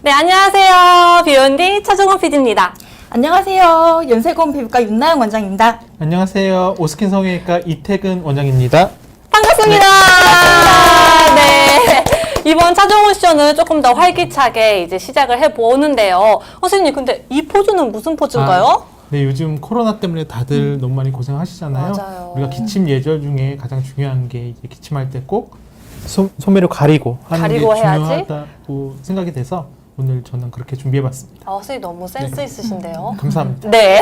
네, 안녕하세요. 비욘디 차종원 PD입니다. 안녕하세요. 연세고음 피부과 윤나영 원장입니다. 안녕하세요. 오스킨 성형외과 이태근 원장입니다. 반갑습니다. 네. 이번 차종원 쇼는 조금 더 활기차게 이제 시작을 해보는데요. 선생님, 근데 이 포즈는 무슨 포즈인가요? 네, 요즘 코로나 때문에 다들 너무 많이 고생하시잖아요. 맞아요. 우리가 기침 예절 중에 가장 중요한 게 이제 기침할 때 꼭 소매를 가리고 하는 게 해야지. 중요하다고 생각이 돼서 오늘 저는 그렇게 준비해봤습니다. 선생님 너무 센스 있으신데요. 감사합니다. 네.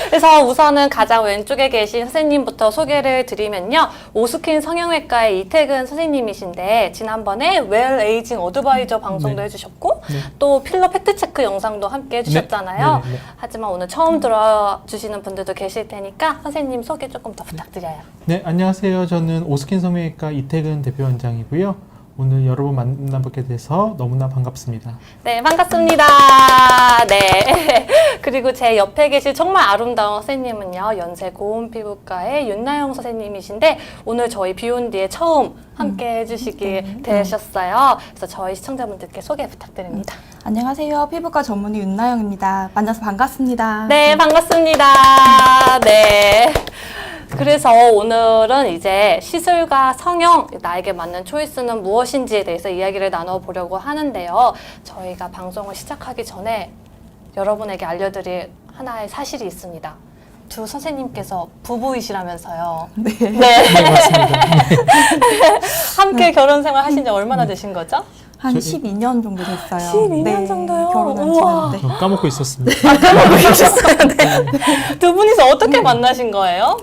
그래서 우선은 가장 왼쪽에 계신 선생님부터 소개를 드리면요. 오스킨 성형외과의 이태근 선생님이신데 지난번에 웰 에이징 어드바이저 방송도 네. 해주셨고 네. 또 필러 팩트체크 영상도 함께 해주셨잖아요. 네. 네. 하지만 오늘 처음 들어주시는 분들도 계실 테니까 선생님 소개 조금 더 부탁드려요. 네, 안녕하세요. 저는 오스킨 성형외과 이태근 대표원장이고요. 오늘 여러분 만나뵙게 돼서 너무나 반갑습니다. 네, 반갑습니다. 네. 그리고 제 옆에 계실 정말 아름다운 선생님은요, 연세고음 피부과의 윤나영 선생님이신데, 오늘 저희 비욘디에 처음 함께 해주시게 되셨어요. 그래서 저희 시청자분들께 소개 부탁드립니다. 안녕하세요. 피부과 전문의 윤나영입니다. 만나서 반갑습니다. 네, 반갑습니다. 네. 그래서 오늘은 이제 시술과 성형, 나에게 맞는 초이스는 무엇인지에 대해서 이야기를 나눠보려고 하는데요. 저희가 방송을 시작하기 전에 여러분에게 알려드릴 하나의 사실이 있습니다. 두 선생님께서 부부이시라면서요. 네. 네. 맞습니다. 함께 결혼 생활 하신 지 얼마나 되신 거죠? 한 12년 정도 됐어요. 12년 정도요? 결혼한 우와. 지는. 저 까먹고 있었습니다. 네. 두 분이서 어떻게 만나신 거예요?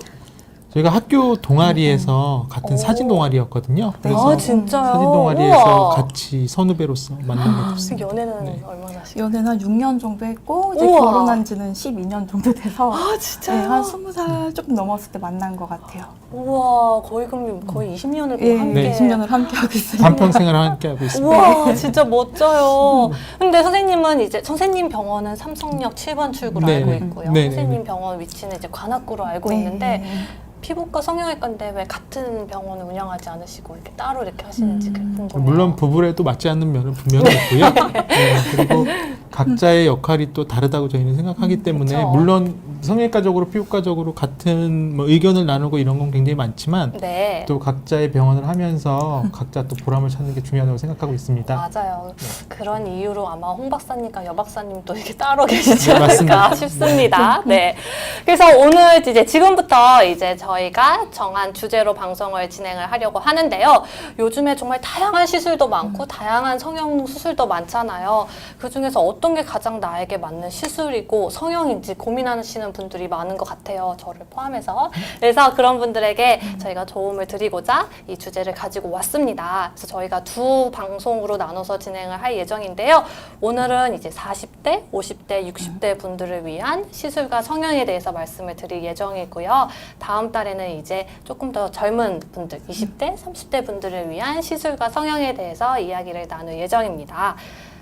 저희가 학교 동아리에서 같은 사진 동아리였거든요. 그래서 진짜요? 사진 동아리에서 우와. 같이 선후배로서 만나게 됐습니다. 연애는 네. 얼마나 하시고? 연애는 한 6년 정도 했고 이제 우와. 결혼한 지는 12년 정도 돼서 진짜요? 네, 한 20살 조금 넘었을 때 만난 것 같아요. 우와, 거의 그럼 거의 20년을 예, 함께. 20년을 함께 하고 있습니다. 반평생을 함께 하고 있습니다. 우와, 진짜 멋져요. 근데 선생님은 이제 선생님 병원은 삼성역 7번 출구로 네, 알고 네. 있고요. 네, 네, 선생님 네. 병원 위치는 이제 관악구로 알고 네. 있는데 피부과 성형외과인데 왜 같은 병원을 운영하지 않으시고 이렇게 따로 이렇게 하시는지 궁금해요. 물론 부부래도 맞지 않는 면은 분명히 있고요. 네, 그리고 각자의 역할이 또 다르다고 저희는 생각하기 때문에 그쵸. 물론 성형외과적으로 피부과적으로 같은 뭐 의견을 나누고 이런 건 굉장히 많지만 네. 또 각자의 병원을 하면서 각자 또 보람을 찾는 게 중요하다고 생각하고 있습니다. 맞아요. 그런 이유로 아마 홍 박사님과 여 박사님도 이렇게 따로 계시지 네, 않을까 맞습니다. 싶습니다. 네. 그래서 오늘 이제 지금부터 이제 저희가 정한 주제로 방송을 진행을 하려고 하는데요. 요즘에 정말 다양한 시술도 많고 다양한 성형 수술도 많잖아요. 그 중에서 어떤 게 가장 나에게 맞는 시술이고 성형인지 고민하시는 분들이 많은 것 같아요. 저를 포함해서. 그래서 그런 분들에게 저희가 도움을 드리고자 이 주제를 가지고 왔습니다. 그래서 저희가 두 방송으로 나눠서 진행을 할 예정인데요. 오늘은 이제 40대, 50대, 60대 분들을 위한 시술과 성형에 대해서 말씀을 드릴 예정이고요. 다음 달에는 이제 조금 더 젊은 분들, 20대, 30대 분들을 위한 시술과 성형에 대해서 이야기를 나눌 예정입니다.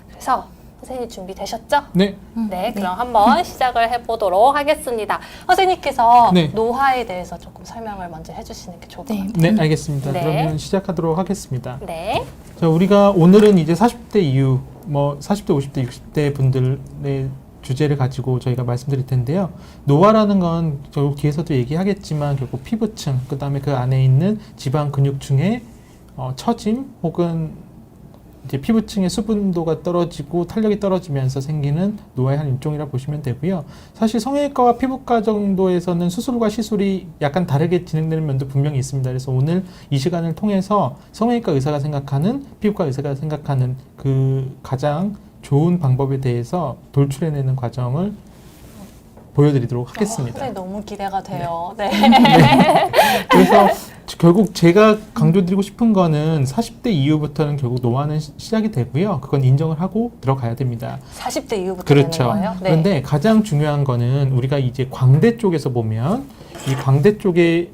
그래서 선생님 준비되셨죠? 네. 네, 그럼 한번 시작을 해보도록 하겠습니다. 선생님께서 네. 노화에 대해서 조금 설명을 먼저 해주시는 게 좋을 것 네. 같아요. 네, 알겠습니다. 네. 그러면 시작하도록 하겠습니다. 네. 자, 우리가 오늘은 이제 40대 이후, 뭐 40대, 50대, 60대 분들의 주제를 가지고 저희가 말씀드릴 텐데요. 노화라는 건 결국 뒤에서도 얘기하겠지만 결국 피부층, 그 다음에 그 안에 있는 지방 근육층의 처짐 혹은 이제 피부층의 수분도가 떨어지고 탄력이 떨어지면서 생기는 노화의 한 일종이라 보시면 되고요. 사실 성형외과와 피부과 정도에서는 수술과 시술이 약간 다르게 진행되는 면도 분명히 있습니다. 그래서 오늘 이 시간을 통해서 성형외과 의사가 생각하는, 피부과 의사가 생각하는 그 가장 좋은 방법에 대해서 돌출해내는 과정을 보여드리도록 하겠습니다. 선생님 너무 기대가 돼요. 네. 그래서 결국 제가 강조드리고 싶은 거는 40대 이후부터는 결국 노화는 시작이 되고요. 그건 인정을 하고 들어가야 됩니다. 40대 이후부터 그렇죠. 되는 거예요? 네. 그런데 가장 중요한 거는 우리가 이제 광대 쪽에서 보면 이 광대 쪽에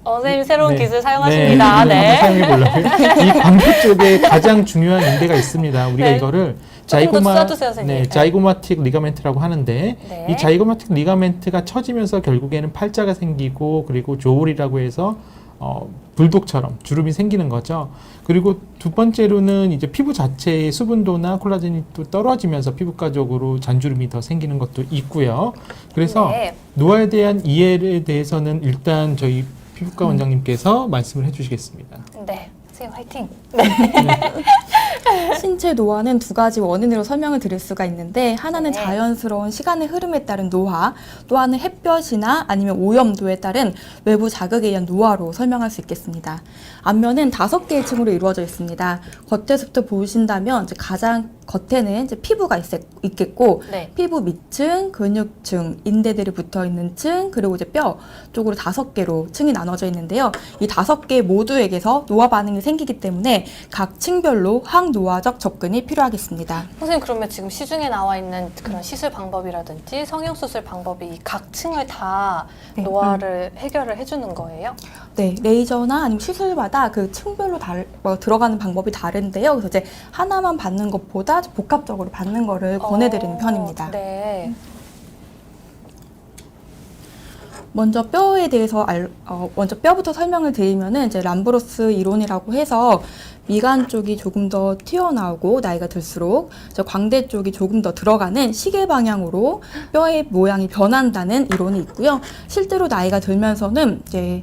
선생님 새로운 네. 기술 사용하십니다. 네. 네. 한번 사용해 보려고요. 이 광대 쪽에 가장 중요한 인대가 있습니다. 우리가 네. 이거를 조금 더 써주세요, 선생님. 네, 자이고마틱 리가멘트라고 하는데 네. 이 자이고마틱 리가멘트가 처지면서 결국에는 팔자가 생기고 그리고 조울이라고 해서 불독처럼 주름이 생기는 거죠. 그리고 두 번째로는 이제 피부 자체의 수분도나 콜라겐이 또 떨어지면서 피부과적으로 잔주름이 더 생기는 것도 있고요. 그래서 네. 노화에 대한 이해에 대해서는 일단 저희 피부과 원장님께서 말씀을 해주시겠습니다. 네. 선생님 화이팅! 신체 노화는 두 가지 원인으로 설명을 드릴 수가 있는데 하나는 네. 자연스러운 시간의 흐름에 따른 노화, 또 하나는 햇볕이나 아니면 오염도에 따른 외부 자극에 의한 노화로 설명할 수 있겠습니다. 앞면은 5개의 층으로 이루어져 있습니다. 겉에서부터 보신다면 이제 가장 겉에는 이제 피부가 있겠고 네. 피부 밑층, 근육층, 인대들이 붙어 있는 층, 그리고 이제 뼈 쪽으로 5개로 층이 나눠져 있는데요. 이 5개 모두에게서 노화 반응이 생기기 때문에 각 층별로 항노화적 접근이 필요하겠습니다. 선생님 그러면 지금 시중에 나와 있는 그런 시술 방법이라든지 성형수술 방법이 이 각 층을 다 네. 노화를 해결을 해주는 거예요? 네, 레이저나 아니면 시술마다 그 층별로 들어가는 방법이 다른데요. 그래서 이제 하나만 받는 것보다 복합적으로 받는 거를 권해드리는 편입니다. 네. 먼저 뼈에 대해서 먼저 뼈부터 설명을 드리면은 이제 람브로스 이론이라고 해서 미간 쪽이 조금 더 튀어나오고 나이가 들수록 광대 쪽이 조금 더 들어가는 시계 방향으로 뼈의 모양이 변한다는 이론이 있고요. 실제로 나이가 들면서는 이제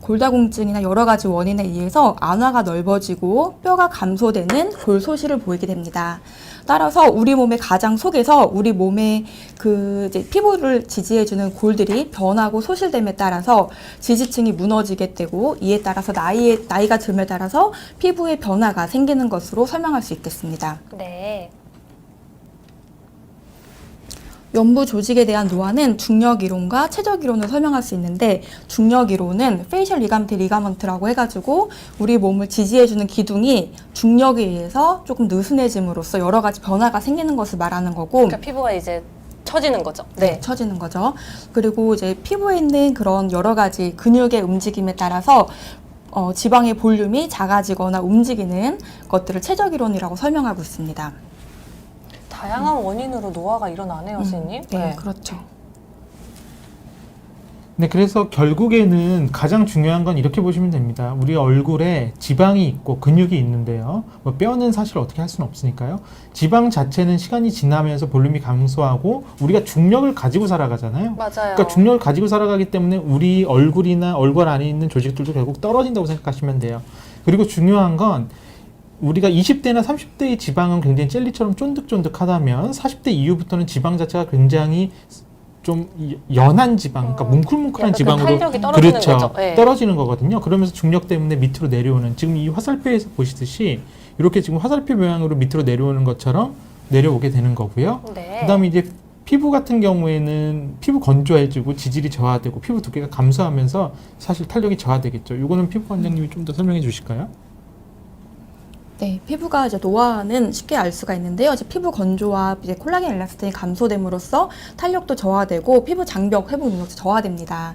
골다공증이나 여러 가지 원인에 의해서 안화가 넓어지고 뼈가 감소되는 골소실을 보이게 됩니다. 따라서 우리 몸의 가장 속에서 우리 몸의 그 이제 피부를 지지해주는 골들이 변하고 소실됨에 따라서 지지층이 무너지게 되고 이에 따라서 나이가 듦에 따라서 피부의 변화가 생기는 것으로 설명할 수 있겠습니다. 네. 연부 조직에 대한 노화는 중력 이론과 최적 이론을 설명할 수 있는데 중력 이론은 페이셜 리가먼트라고 해가지고 우리 몸을 지지해주는 기둥이 중력에 의해서 조금 느슨해짐으로써 여러 가지 변화가 생기는 것을 말하는 거고 그러니까 피부가 이제 처지는 거죠. 네. 처지는 거죠. 그리고 이제 피부에 있는 그런 여러 가지 근육의 움직임에 따라서 지방의 볼륨이 작아지거나 움직이는 것들을 최적 이론이라고 설명하고 있습니다. 다양한 원인으로 노화가 일어나네요, 선생님. 네, 그렇죠. 네, 그래서 결국에는 가장 중요한 건 이렇게 보시면 됩니다. 우리 얼굴에 지방이 있고 근육이 있는데요. 뭐 뼈는 사실 어떻게 할 수는 없으니까요. 지방 자체는 시간이 지나면서 볼륨이 감소하고 우리가 중력을 가지고 살아가잖아요. 맞아요. 그러니까 중력을 가지고 살아가기 때문에 우리 얼굴이나 얼굴 안에 있는 조직들도 결국 떨어진다고 생각하시면 돼요. 그리고 중요한 건 우리가 20대나 30대의 지방은 굉장히 젤리처럼 쫀득쫀득하다면 40대 이후부터는 지방 자체가 굉장히 좀 연한 지방, 그러니까 뭉클뭉클한 약간 지방으로 그 탄력이 떨어지는 그렇죠. 거죠. 네. 떨어지는 거거든요. 그러면서 중력 때문에 밑으로 내려오는 지금 이 화살표에서 보시듯이 이렇게 지금 화살표 모양으로 밑으로 내려오는 것처럼 내려오게 되는 거고요. 네. 그다음에 이제 피부 같은 경우에는 피부 건조해지고 지질이 저하되고 피부 두께가 감소하면서 사실 탄력이 저하되겠죠. 이거는 피부 원장님이 좀 더 설명해 주실까요? 네, 피부가 이제 노화는 쉽게 알 수가 있는데요. 이제 피부 건조와 이제 콜라겐 엘라스틴이 감소됨으로써 탄력도 저하되고 피부 장벽 회복 능력도 저하됩니다.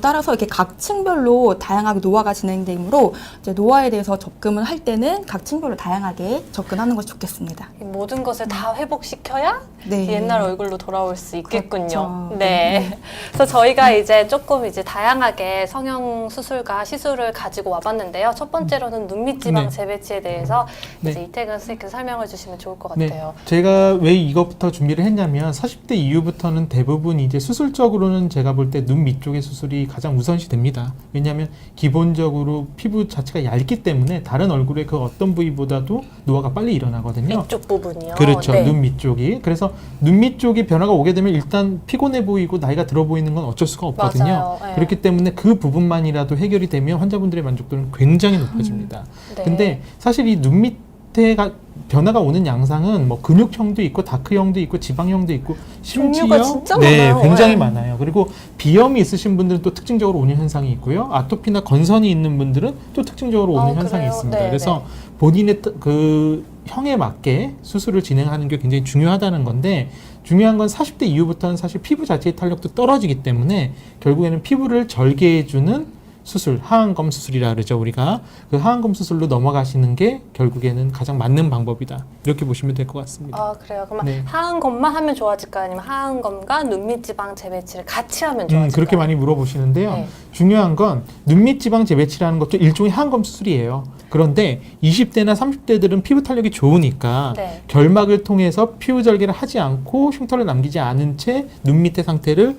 따라서 이렇게 각 층별로 다양하게 노화가 진행되므로 이제 노화에 대해서 접근을 할 때는 각 층별로 다양하게 접근하는 것이 좋겠습니다. 이 모든 것을 다 회복시켜야 네. 옛날 얼굴로 돌아올 수 있겠군요. 그렇죠. 네. 네. 그래서 저희가 이제 조금 이제 다양하게 성형 수술과 시술을 가지고 와봤는데요. 첫 번째로는 눈밑 지방 네. 재배치에 대해서 네. 이제 이태근 선생님께서 설명을 주시면 좋을 것 네, 같아요. 제가 왜 이것부터 준비를 했냐면 40대 이후부터는 대부분 이제 수술적으로는 제가 볼 때 눈 밑쪽의 수술이 가장 우선시 됩니다. 왜냐하면 기본적으로 피부 자체가 얇기 때문에 다른 얼굴의 그 어떤 부위보다도 노화가 빨리 일어나거든요. 이쪽 부분이요. 그렇죠. 네. 눈 밑쪽이. 그래서 눈 밑쪽이 변화가 오게 되면 일단 피곤해 보이고 나이가 들어 보이는 건 어쩔 수가 없거든요. 맞아요. 네. 그렇기 때문에 그 부분만이라도 해결이 되면 환자분들의 만족도는 굉장히 높아집니다. 네. 근데 사실 이 눈 밑에가 변화가 오는 양상은 뭐 근육형도 있고 다크형도 있고 지방형도 있고 종류가 진짜 네, 많아요. 굉장히 네. 많아요. 그리고 비염이 있으신 분들은 또 특징적으로 오는 현상이 있고요. 아토피나 건선이 있는 분들은 또 특징적으로 오는 현상이 그래요? 있습니다. 네, 그래서 본인의 그 형에 맞게 수술을 진행하는 게 굉장히 중요하다는 건데 중요한 건 40대 이후부터는 사실 피부 자체의 탄력도 떨어지기 때문에 결국에는 피부를 절개해주는 수술, 하안검 수술이라 그러죠, 우리가. 그 하안검 수술로 넘어가시는 게 결국에는 가장 맞는 방법이다. 이렇게 보시면 될 것 같습니다. 아, 그래요. 그러면 네. 하안검만 하면 좋아질까요? 아니면 하안검과 눈밑 지방 재배치를 같이 하면 좋아질까요? 그렇게 많이 물어보시는데요. 네. 중요한 건 눈밑 지방 재배치라는 것도 일종의 하안검 수술이에요. 그런데 20대나 30대들은 피부 탄력이 좋으니까 네. 결막을 통해서 피부 절개를 하지 않고 흉터를 남기지 않은 채 눈 밑의 상태를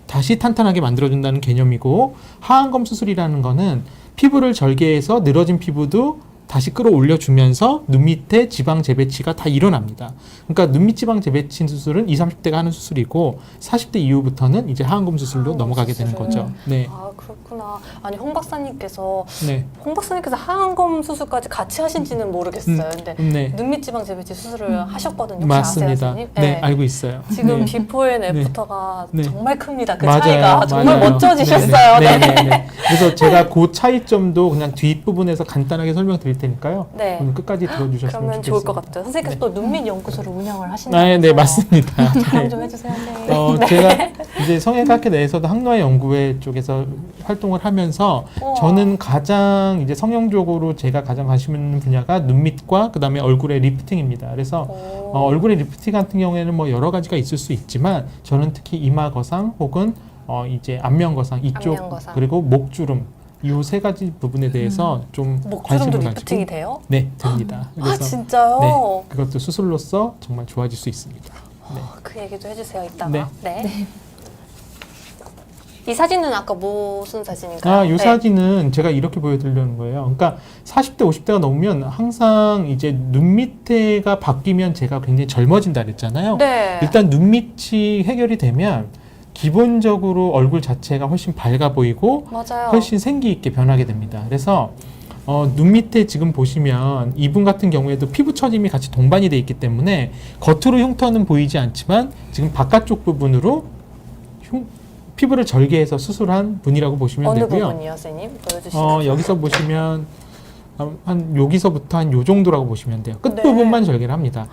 다시 탄탄하게 만들어준다는 개념이고, 하안검 수술이라는 거는 피부를 절개해서 늘어진 피부도 다시 끌어올려주면서 눈 밑에 지방 재배치가 다 일어납니다. 그러니까 눈밑 지방 재배치 수술은 20, 30대가 하는 수술이고 40대 이후부터는 이제 하안검 수술로 하안검 넘어가게 되는 수술을. 거죠. 네. 아, 그렇구나. 아니, 홍 박사님께서 네. 하안검 수술까지 같이 하신지는 모르겠어요. 근데 네. 눈밑 지방 재배치 수술을 하셨거든요. 혹시 맞습니다. 아세요, 선생님? 네, 알고 있어요. 지금 네. 비포 앤 애프터가 네. 정말 큽니다. 그 맞아요, 차이가 정말 맞아요. 멋져지셨어요. 네, 네, 네, 네. 그래서 제가 그 차이점도 그냥 뒷부분에서 간단하게 설명드릴 테니까요. 네. 오늘 끝까지 들어주셨으면 그러면 좋겠습니다. 좋을 것 같아요. 선생님께서 네. 또 눈밑 연구소를 운영을 하신다면서요. 네, 맞습니다. 자랑 네. 좀 해주세요. 네. 제가 이제 성형외과학회 내에서도 항노화 연구회 쪽에서 활동을 하면서 우와. 저는 가장 이제 성형적으로 제가 가장 관심 있는 분야가 눈밑과 그다음에 얼굴의 리프팅입니다. 그래서 오. 얼굴의 리프팅 같은 경우에는 뭐 여러 가지가 있을 수 있지만 저는 특히 이마 거상 혹은 이제 안면 거상 이쪽 안면 거상. 그리고 목주름 이 세 가지 부분에 대해서 좀 목주름도 관심을 리프팅이 가지고 돼요? 네, 됩니다. 아, 진짜요? 네, 그것도 수술로서 정말 좋아질 수 있습니다. 네. 그 얘기도 해주세요, 이따가. 네. 네. 이 사진은 아까 무슨 사진인가요? 아, 이 네. 사진은 제가 이렇게 보여드리려는 거예요. 그러니까 40대, 50대가 넘으면 항상 이제 눈 밑에가 바뀌면 제가 굉장히 젊어진다 그랬잖아요. 네. 일단 눈 밑이 해결이 되면 기본적으로 얼굴 자체가 훨씬 밝아 보이고 맞아요. 훨씬 생기 있게 변하게 됩니다. 그래서 눈 밑에 지금 보시면 이분 같은 경우에도 피부 처짐이 같이 동반이 돼 있기 때문에 겉으로 흉터는 보이지 않지만 지금 바깥쪽 부분으로 피부를 절개해서 수술한 분이라고 보시면 어느 되고요. 부분이요, 선생님? 보여주시면. 여기서 보시면 한 여기서부터 한 요 정도라고 보시면 돼요. 끝 네. 부분만 절개를 합니다.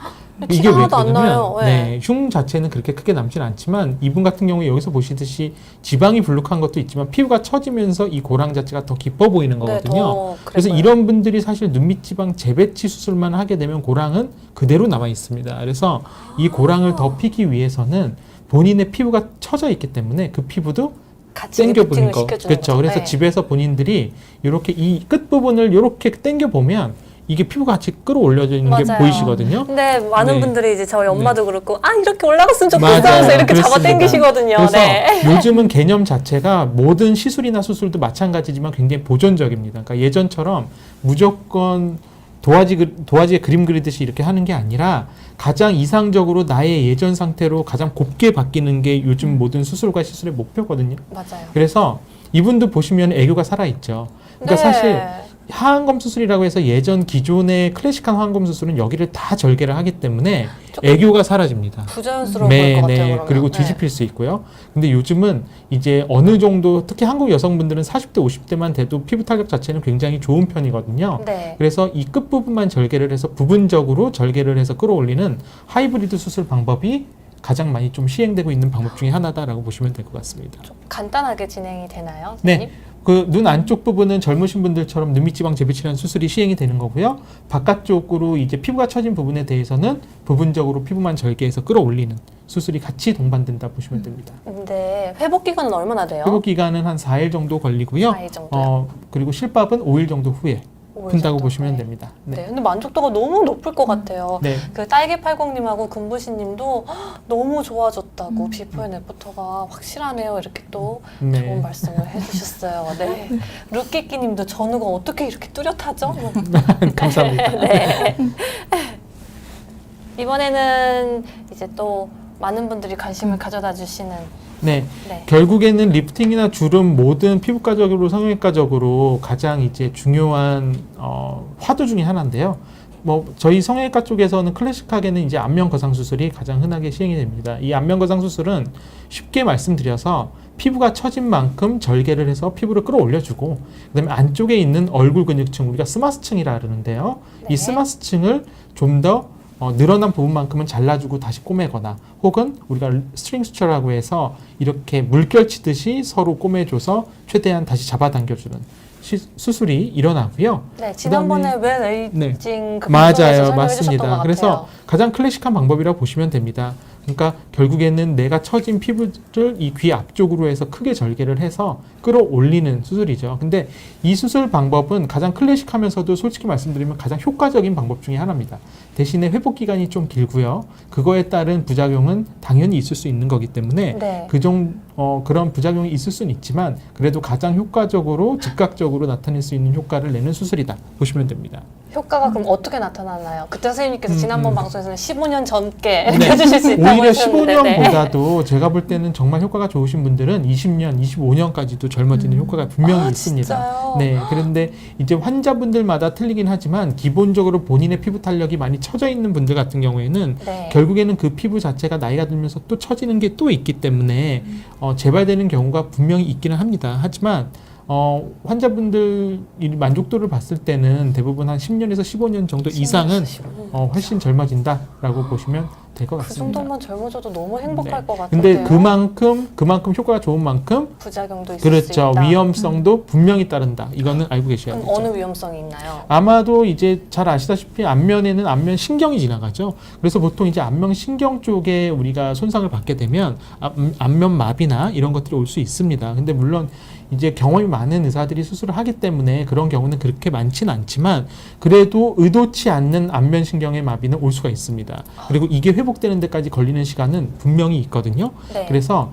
티가 하나도 안 나요. 네. 흉 자체는 그렇게 크게 남지는 않지만 이분 같은 경우에 여기서 보시듯이 지방이 불룩한 것도 있지만 피부가 처지면서 이 고랑 자체가 더 깊어 보이는 거거든요. 더 그래서 그래요. 이런 분들이 사실 눈밑 지방 재배치 수술만 하게 되면 고랑은 그대로 남아 있습니다. 그래서 이 고랑을 덮이기 위해서는 본인의 피부가 처져 있기 때문에 그 피부도 같이 당겨보는 리프팅을 거. 시켜주는 그렇죠. 거죠. 그래서 네. 집에서 본인들이 이렇게 이 끝부분을 이렇게 당겨보면 이게 피부가 같이 끌어올려지는 게 맞아요. 보이시거든요. 근데 많은 네. 분들이 이제 저희 엄마도 그렇고 이렇게 올라갔으면 좋겠어 맞아요. 하면서 이렇게 잡아 그렇습니다. 당기시거든요. 그래서 네. 요즘은 개념 자체가 모든 시술이나 수술도 마찬가지지만 굉장히 보존적입니다. 그러니까 예전처럼 무조건 도화지에 그림 그리듯이 이렇게 하는 게 아니라 가장 이상적으로 나의 예전 상태로 가장 곱게 바뀌는 게 요즘 모든 수술과 시술의 목표거든요. 맞아요. 그래서 이분도 보시면 애교가 살아있죠. 그러니까 네. 사실 하안검 수술이라고 해서 예전 기존의 클래식한 하안검 수술은 여기를 다 절개를 하기 때문에 조금 애교가 사라집니다. 부자연스러워 보일 것 같아요. 그러면. 그리고 네. 뒤집힐 수 있고요. 근데 요즘은 이제 어느 정도 특히 한국 여성분들은 40대, 50대만 돼도 피부 탄력 자체는 굉장히 좋은 편이거든요. 네. 그래서 이 끝부분만 절개를 해서 부분적으로 절개를 해서 끌어올리는 하이브리드 수술 방법이 가장 많이 좀 시행되고 있는 방법 중에 하나다라고 보시면 될 것 같습니다. 좀 간단하게 진행이 되나요, 네. 선생님? 그 눈 안쪽 부분은 젊으신 분들처럼 눈밑 지방 재배치라는 수술이 시행이 되는 거고요. 바깥쪽으로 이제 피부가 처진 부분에 대해서는 부분적으로 피부만 절개해서 끌어올리는 수술이 같이 동반된다 보시면 됩니다. 근데 회복 기간은 얼마나 돼요? 회복 기간은 한 4일 정도 걸리고요. 4일 정도요? 그리고 실밥은 5일 정도 후에 5일 푼다고 정도? 보시면 네. 됩니다. 네. 근데 만족도가 너무 높을 것 같아요. 네. 그 딸기팔공님하고 금부시님도 너무 좋아졌다고 비포 앤 애프터가 확실하네요. 이렇게 또 네. 좋은 말씀을 해주셨어요. 네. 루끼끼님도 전우가 어떻게 이렇게 뚜렷하죠? 감사합니다. 네. 이번에는 이제 또 많은 분들이 관심을 가져다 주시는 네. 네. 결국에는 리프팅이나 주름 모든 피부과적으로 성형외과적으로 가장 이제 중요한 화두 중에 하나인데요. 뭐 저희 성형외과 쪽에서는 클래식하게는 이제 안면 거상 수술이 가장 흔하게 시행이 됩니다. 이 안면 거상 수술은 쉽게 말씀드려서 피부가 처진 만큼 절개를 해서 피부를 끌어올려주고 그다음에 안쪽에 있는 얼굴 근육층 우리가 스마스층이라 그러는데요. 네. 이 스마스층을 좀 더 늘어난 부분만큼은 잘라주고 다시 꼬매거나 혹은 우리가 스트링 수처라고 해서 이렇게 물결 치듯이 서로 꼬매줘서 최대한 다시 잡아당겨주는 수술이 일어나고요. 네, 지난번에 왜 레이징 그 방송에서 맞아요, 설명해 주셨던 것 맞습니다. 같아요. 그래서 가장 클래식한 방법이라고 보시면 됩니다. 그러니까 결국에는 내가 처진 피부를 이 귀 앞쪽으로 해서 크게 절개를 해서 끌어올리는 수술이죠. 근데 이 수술 방법은 가장 클래식하면서도 솔직히 말씀드리면 가장 효과적인 방법 중에 하나입니다. 대신에 회복 기간이 좀 길고요. 그거에 따른 부작용은 당연히 있을 수 있는 거기 때문에 네. 그런 부작용이 있을 수는 있지만 그래도 가장 효과적으로 즉각적으로 나타낼 수 있는 효과를 내는 수술이다 보시면 됩니다. 효과가 그럼 어떻게 나타나나요? 그때 선생님께서 지난번 방송에서는 15년 전께 이렇게 네. 해주실 수 있다고 오히려 하셨는데 15년보다도 제가 볼 때는 정말 효과가 좋으신 분들은 20년, 25년까지도 젊어지는 효과가 분명히 있습니다. 진짜요? 네, 그런데 이제 환자분들마다 틀리긴 하지만 기본적으로 본인의 피부 탄력이 많이 처져 있는 분들 같은 경우에는 네. 결국에는 그 피부 자체가 나이가 들면서 또 처지는 게 또 있기 때문에 재발되는 경우가 분명히 있기는 합니다. 하지만 환자분들 이 만족도를 봤을 때는 대부분 한 10년에서 15년 정도 이상은 훨씬 젊어진다라고 보시면 될 것 그 같습니다. 정도만 젊어져도 너무 행복할 네. 것 같아요. 근데 그만큼 효과가 좋은 만큼 부작용도 있을 수 그렇죠. 있다. 위험성도 분명히 따른다. 이거는 알고 계셔야 그럼 되죠. 어느 위험성이 있나요? 아마도 이제 잘 아시다시피 안면에는 안면 신경이 지나가죠. 그래서 보통 이제 안면 신경 쪽에 우리가 손상을 받게 되면 안면 마비나 이런 것들이 올 수 있습니다. 근데 물론 이제 경험이 많은 의사들이 수술을 하기 때문에 그런 경우는 그렇게 많지는 않지만 그래도 의도치 않는 안면 신경의 마비는 올 수가 있습니다. 그리고 이게 회복되는 데까지 걸리는 시간은 분명히 있거든요. 네. 그래서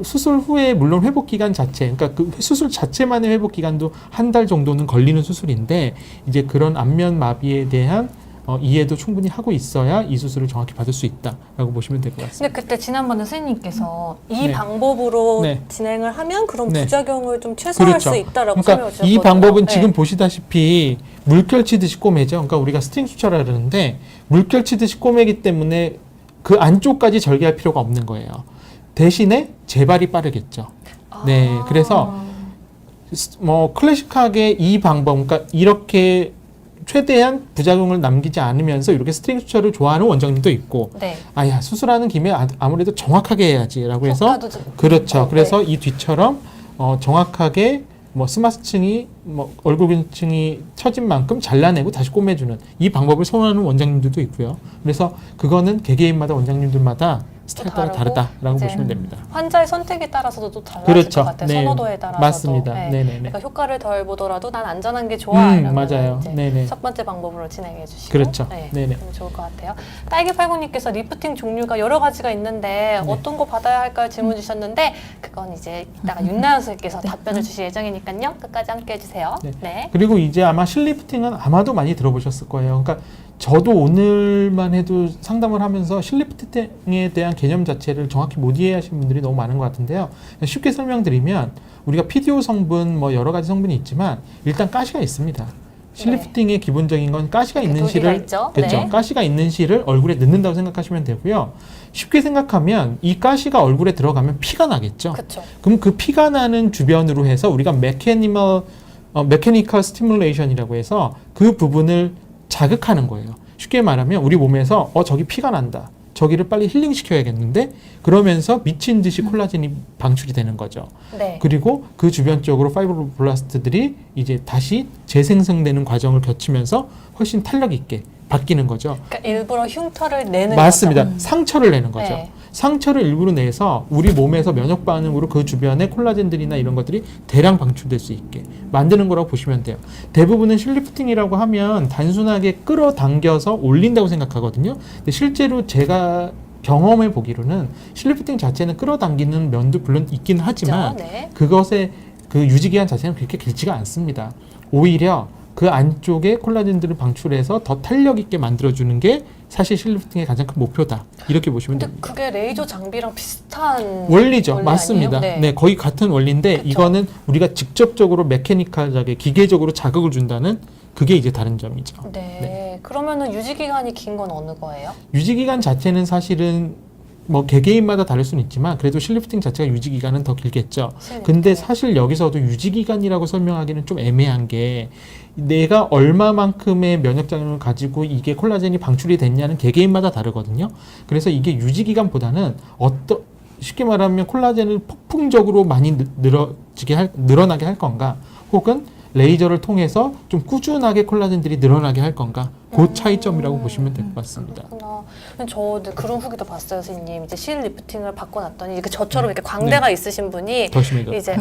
수술 후에 물론 회복 기간 자체, 그러니까 그 수술 자체만의 회복 기간도 한 달 정도는 걸리는 수술인데 이제 그런 안면 마비에 대한 이해도 충분히 하고 있어야 이 수술을 정확히 받을 수 있다라고 보시면 될 것 같습니다. 근데 그때 지난번에 선생님께서 이 네. 방법으로 네. 진행을 하면 그런 네. 부작용을 좀 최소화할 그렇죠. 수 있다라고 그러니까 설명을 주셨거든요. 이 방법은 네. 지금 보시다시피 물결 치듯이 꼬매죠. 그러니까 우리가 스트링 수처라 그러는데 물결 치듯이 꼬매기 때문에 그 안쪽까지 절개할 필요가 없는 거예요. 대신에 재발이 빠르겠죠. 네, 그래서 클래식하게 이 방법, 그러니까 이렇게 최대한 부작용을 남기지 않으면서 이렇게 스트링 수처를 좋아하는 원장님도 있고, 네. 아야 수술하는 김에 아무래도 정확하게 해야지라고 해서 효과도 좀- 그렇죠. 네. 그래서 이 뒤처럼 정확하게 스마스층이 얼굴근층이 처진 만큼 잘라내고 다시 꼬매주는 이 방법을 선호하는 원장님들도 있고요. 그래서 그거는 개개인마다 원장님들마다 스타일에 따라 다르고 다르다라고 이제 보시면 됩니다. 환자의 선택에 따라서도 또 달라질 그렇죠. 것 같아요. 네. 선호도에 따라서도. 맞습니다. 네. 네네네. 그러니까 효과를 덜 보더라도 난 안전한 게 좋아. 이러면 맞아요. 이제 네네. 첫 번째 방법으로 진행해 주시고. 그렇죠. 네. 네네. 그럼 좋을 것 같아요. 딸기팔구님께서 리프팅 종류가 여러 가지가 있는데 네. 어떤 거 받아야 할까요? 질문 주셨는데 그건 이제 이따가 윤나연 선생님께서 답변을 주실 예정이니까요. 끝까지 함께 해주세요. 네. 네. 그리고 이제 아마 실리프팅은 아마도 많이 들어보셨을 거예요. 그러니까 저도 오늘만 해도 상담을 하면서 실리프팅에 대한 개념 자체를 정확히 못 이해하시는 분들이 너무 많은 것 같은데요. 쉽게 설명드리면 우리가 PDO 성분 여러 가지 성분이 있지만 일단 가시가 있습니다. 실리프팅의 기본적인 건 가시가 있는 돌기가 실을 있죠. 그렇죠. 네. 가시가 있는 실을 얼굴에 넣는다고 생각하시면 되고요. 쉽게 생각하면 이 가시가 얼굴에 들어가면 피가 나겠죠. 그렇죠. 그럼 그 피가 나는 주변으로 해서 우리가 메커니컬 스티뮬레이션이라고 해서 그 부분을 자극하는 거예요. 쉽게 말하면 우리 몸에서 저기 피가 난다. 저기를 빨리 힐링 시켜야겠는데 그러면서 미친 듯이 콜라겐이 방출이 되는 거죠. 네. 그리고 그 주변 쪽으로 파이브로블라스트들이 이제 다시 재생성되는 과정을 거치면서 훨씬 탄력 있게 바뀌는 거죠. 그러니까 일부러 흉터를 내는 맞습니다. 거죠. 상처를 내는 거죠. 네. 상처를 일부러 내서 우리 몸에서 면역 반응으로 그 주변에 콜라겐들이나 이런 것들이 대량 방출될 수 있게 만드는 거라고 보시면 돼요. 대부분은 실리프팅이라고 하면 단순하게 끌어당겨서 올린다고 생각하거든요. 근데 실제로 제가 경험해 보기로는 실리프팅 자체는 끌어당기는 면도 물론 있긴 하지만 그렇죠? 네. 그것의 그 유지기간 자체는 그렇게 길지가 않습니다. 오히려 그 안쪽에 콜라겐들을 방출해서 더 탄력 있게 만들어주는 게 사실 실리프팅의 가장 큰 목표다. 이렇게 보시면 근데 됩니다. 그게 레이저 장비랑 비슷한 원리죠. 원리 맞습니다. 아니에요? 네. 거의 같은 원리인데 그쵸. 이거는 우리가 직접적으로 메커니컬하게 기계적으로 자극을 준다는 그게 이제 다른 점이죠. 네. 그러면은 유지 기간이 긴 건 어느 거예요? 유지기간 자체는 사실은 뭐 개개인마다 다를 수는 있지만 그래도 실리프팅 자체가 유지 기간은 더 길겠죠. 실리프팅. 근데 사실 여기서도 유지 기간이라고 설명하기는 좀 애매한 게 내가 얼마만큼의 면역 장애를 가지고 이게 콜라겐이 방출이 됐냐는 개개인마다 다르거든요. 그래서 이게 유지 기간보다는 쉽게 말하면 콜라겐을 폭풍적으로 많이 늘어나게 할 건가, 혹은 레이저를 통해서 좀 꾸준하게 콜라겐들이 늘어나게 할 건가, 그 차이점이라고 보시면 될 것 같습니다. 그렇구나. 저도 그런 후기도 봤어요, 선생님. 이제 실 리프팅을 받고 났더니 이렇게 저처럼 이렇게 광대가 있으신 분이 더 심해져. 이제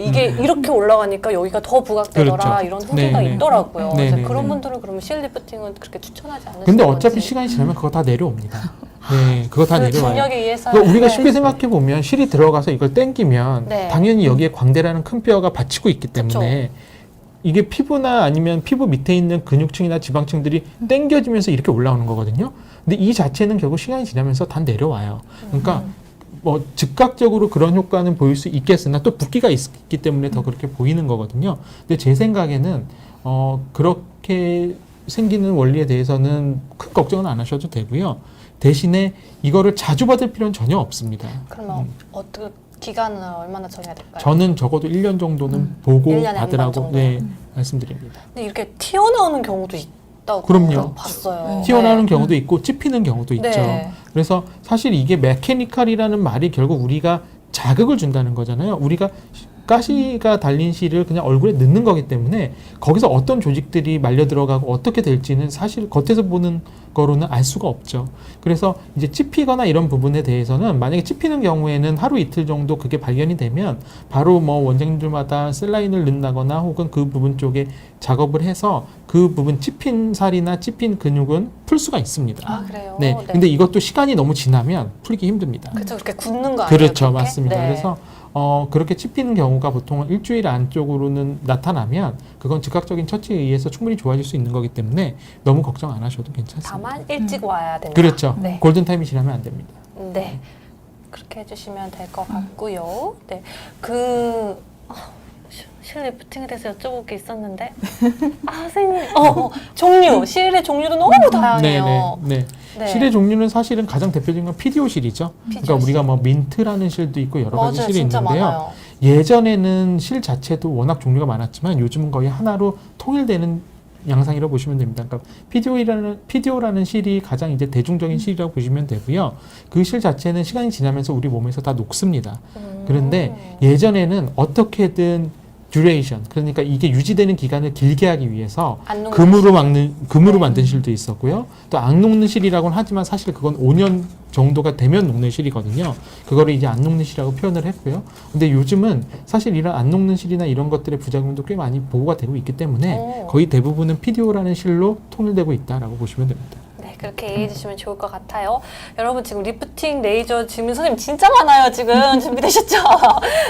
이게 이렇게 올라가니까 여기가 더 부각되더라 그렇죠. 이런 후기가 네, 네. 있더라고요. 네, 그래서 네, 그런 네. 분들은 그러면 실 리프팅은 그렇게 추천하지 않으시는 근데 어차피 건지. 시간이 지나면 그거 다 내려옵니다. 네, 그거 다 그 내려와요. 중력에 의해서 그러니까 우리가 쉽게 생각해 보면 실이 들어가서 이걸 당기면 네. 당연히 여기에 광대라는 큰 뼈가 받치고 있기 때문에 이게 피부나 아니면 피부 밑에 있는 근육층이나 지방층들이 당겨지면서 이렇게 올라오는 거거든요. 근데 이 자체는 결국 시간이 지나면서 다 내려와요. 그러니까 뭐 즉각적으로 그런 효과는 보일 수 있겠으나 또 붓기가 있기 때문에 더 그렇게 보이는 거거든요. 근데 제 생각에는 그렇게 생기는 원리에 대해서는 큰 걱정은 안 하셔도 되고요. 대신에 이거를 자주 받을 필요는 전혀 없습니다. 그러면 어떻게 기간은 얼마나 정해야 될까요? 저는 적어도 1년 정도는 보고 1년에 한 번 받으라고 정도? 말씀드립니다. 근데 이렇게 튀어나오는 경우도 있다고 그럼요. 봤어요. 튀어나오는 경우도 있고 찝히는 경우도 있죠. 네. 그래서 사실 이게 메케니컬이라는 말이 결국 우리가 자극을 준다는 거잖아요. 우리가 가시가 달린 실을 그냥 얼굴에 넣는 거기 때문에 거기서 어떤 조직들이 말려 들어가고 어떻게 될지는 사실 겉에서 보는 거로는 알 수가 없죠. 그래서 이제 찝히거나 이런 부분에 대해서는 만약에 찝히는 경우에는 하루 이틀 정도 그게 발견이 되면 바로 뭐 원장님들마다 셀라인을 넣는다거나 혹은 그 부분 쪽에 작업을 해서 그 부분 찝힌 살이나 찝힌 근육은 풀 수가 있습니다. 아 그래요? 네. 근데 이것도 시간이 너무 지나면 풀기 힘듭니다. 그렇죠. 그렇게 굳는 거 아니에요? 그렇죠. 그렇게? 맞습니다. 네. 그래서 그렇게 찝히는 경우가 보통 일주일 안쪽으로는 나타나면 그건 즉각적인 처치에 의해서 충분히 좋아질 수 있는 거기 때문에 너무 걱정 안 하셔도 괜찮습니다. 다만 일찍 와야 된다. 그렇죠. 네. 골든타임이 지나면 안 됩니다. 네. 그렇게 해주시면 될 것 같고요. 네. 실 리프팅에 대해서 여쭤볼 게 있었는데. 선생님. 종류. 실의 종류도 너무 다양해요. 네. 네. 실의 종류는 사실은 가장 대표적인 건 PDO 실이죠. 그러니까 PDO 실. 우리가 뭐 민트라는 실도 있고 여러 가지 맞아요. 실이 진짜 있는데요. 많아요. 예전에는 실 자체도 워낙 종류가 많았지만 요즘은 거의 하나로 통일되는 양상이라고 보시면 됩니다. 그러니까 PDO라는 실이 가장 이제 대중적인 실이라고 보시면 되고요. 그 실 자체는 시간이 지나면서 우리 몸에서 다 녹습니다. 그런데 예전에는 어떻게든 듀레이션, 그러니까 이게 유지되는 기간을 길게 하기 위해서 안 녹는 금으로 네. 만든 실도 있었고요. 또 안 녹는 실이라고는 하지만 사실 그건 5년 정도가 되면 녹는 실이거든요. 그거를 이제 안 녹는 실이라고 표현을 했고요. 근데 요즘은 사실 이런 안 녹는 실이나 이런 것들의 부작용도 꽤 많이 보고가 되고 있기 때문에 거의 대부분은 PDO라는 실로 통일되고 있다라고 보시면 됩니다. 네, 그렇게 이해해 주시면 좋을 것 같아요. 여러분 지금 리프팅 레이저 질문 선생님 진짜 많아요. 지금 준비되셨죠?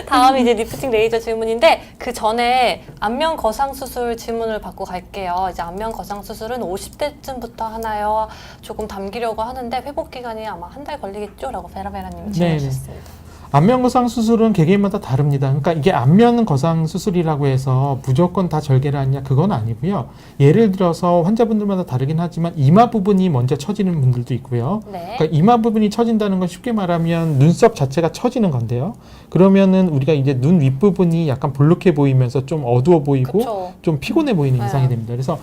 다음이 이제 리프팅 레이저 질문인데 그 전에 안면 거상 수술 질문을 받고 갈게요. 이제 안면 거상 수술은 50대쯤부터 하나요? 조금 당기려고 하는데 회복 기간이 아마 한 달 걸리겠죠?라고 베라베라님이 질문 주셨습니다. 안면 거상 수술은 개개인마다 다릅니다. 그러니까 이게 안면 거상 수술이라고 해서 무조건 다 절개를 하냐 그건 아니고요. 예를 들어서 환자분들마다 다르긴 하지만 이마 부분이 먼저 처지는 분들도 있고요. 네. 그러니까 이마 부분이 처진다는 건 쉽게 말하면 눈썹 자체가 처지는 건데요. 그러면은 우리가 이제 눈 윗부분이 약간 볼록해 보이면서 좀 어두워 보이고 그쵸. 좀 피곤해 보이는 네. 인상이 됩니다. 그래서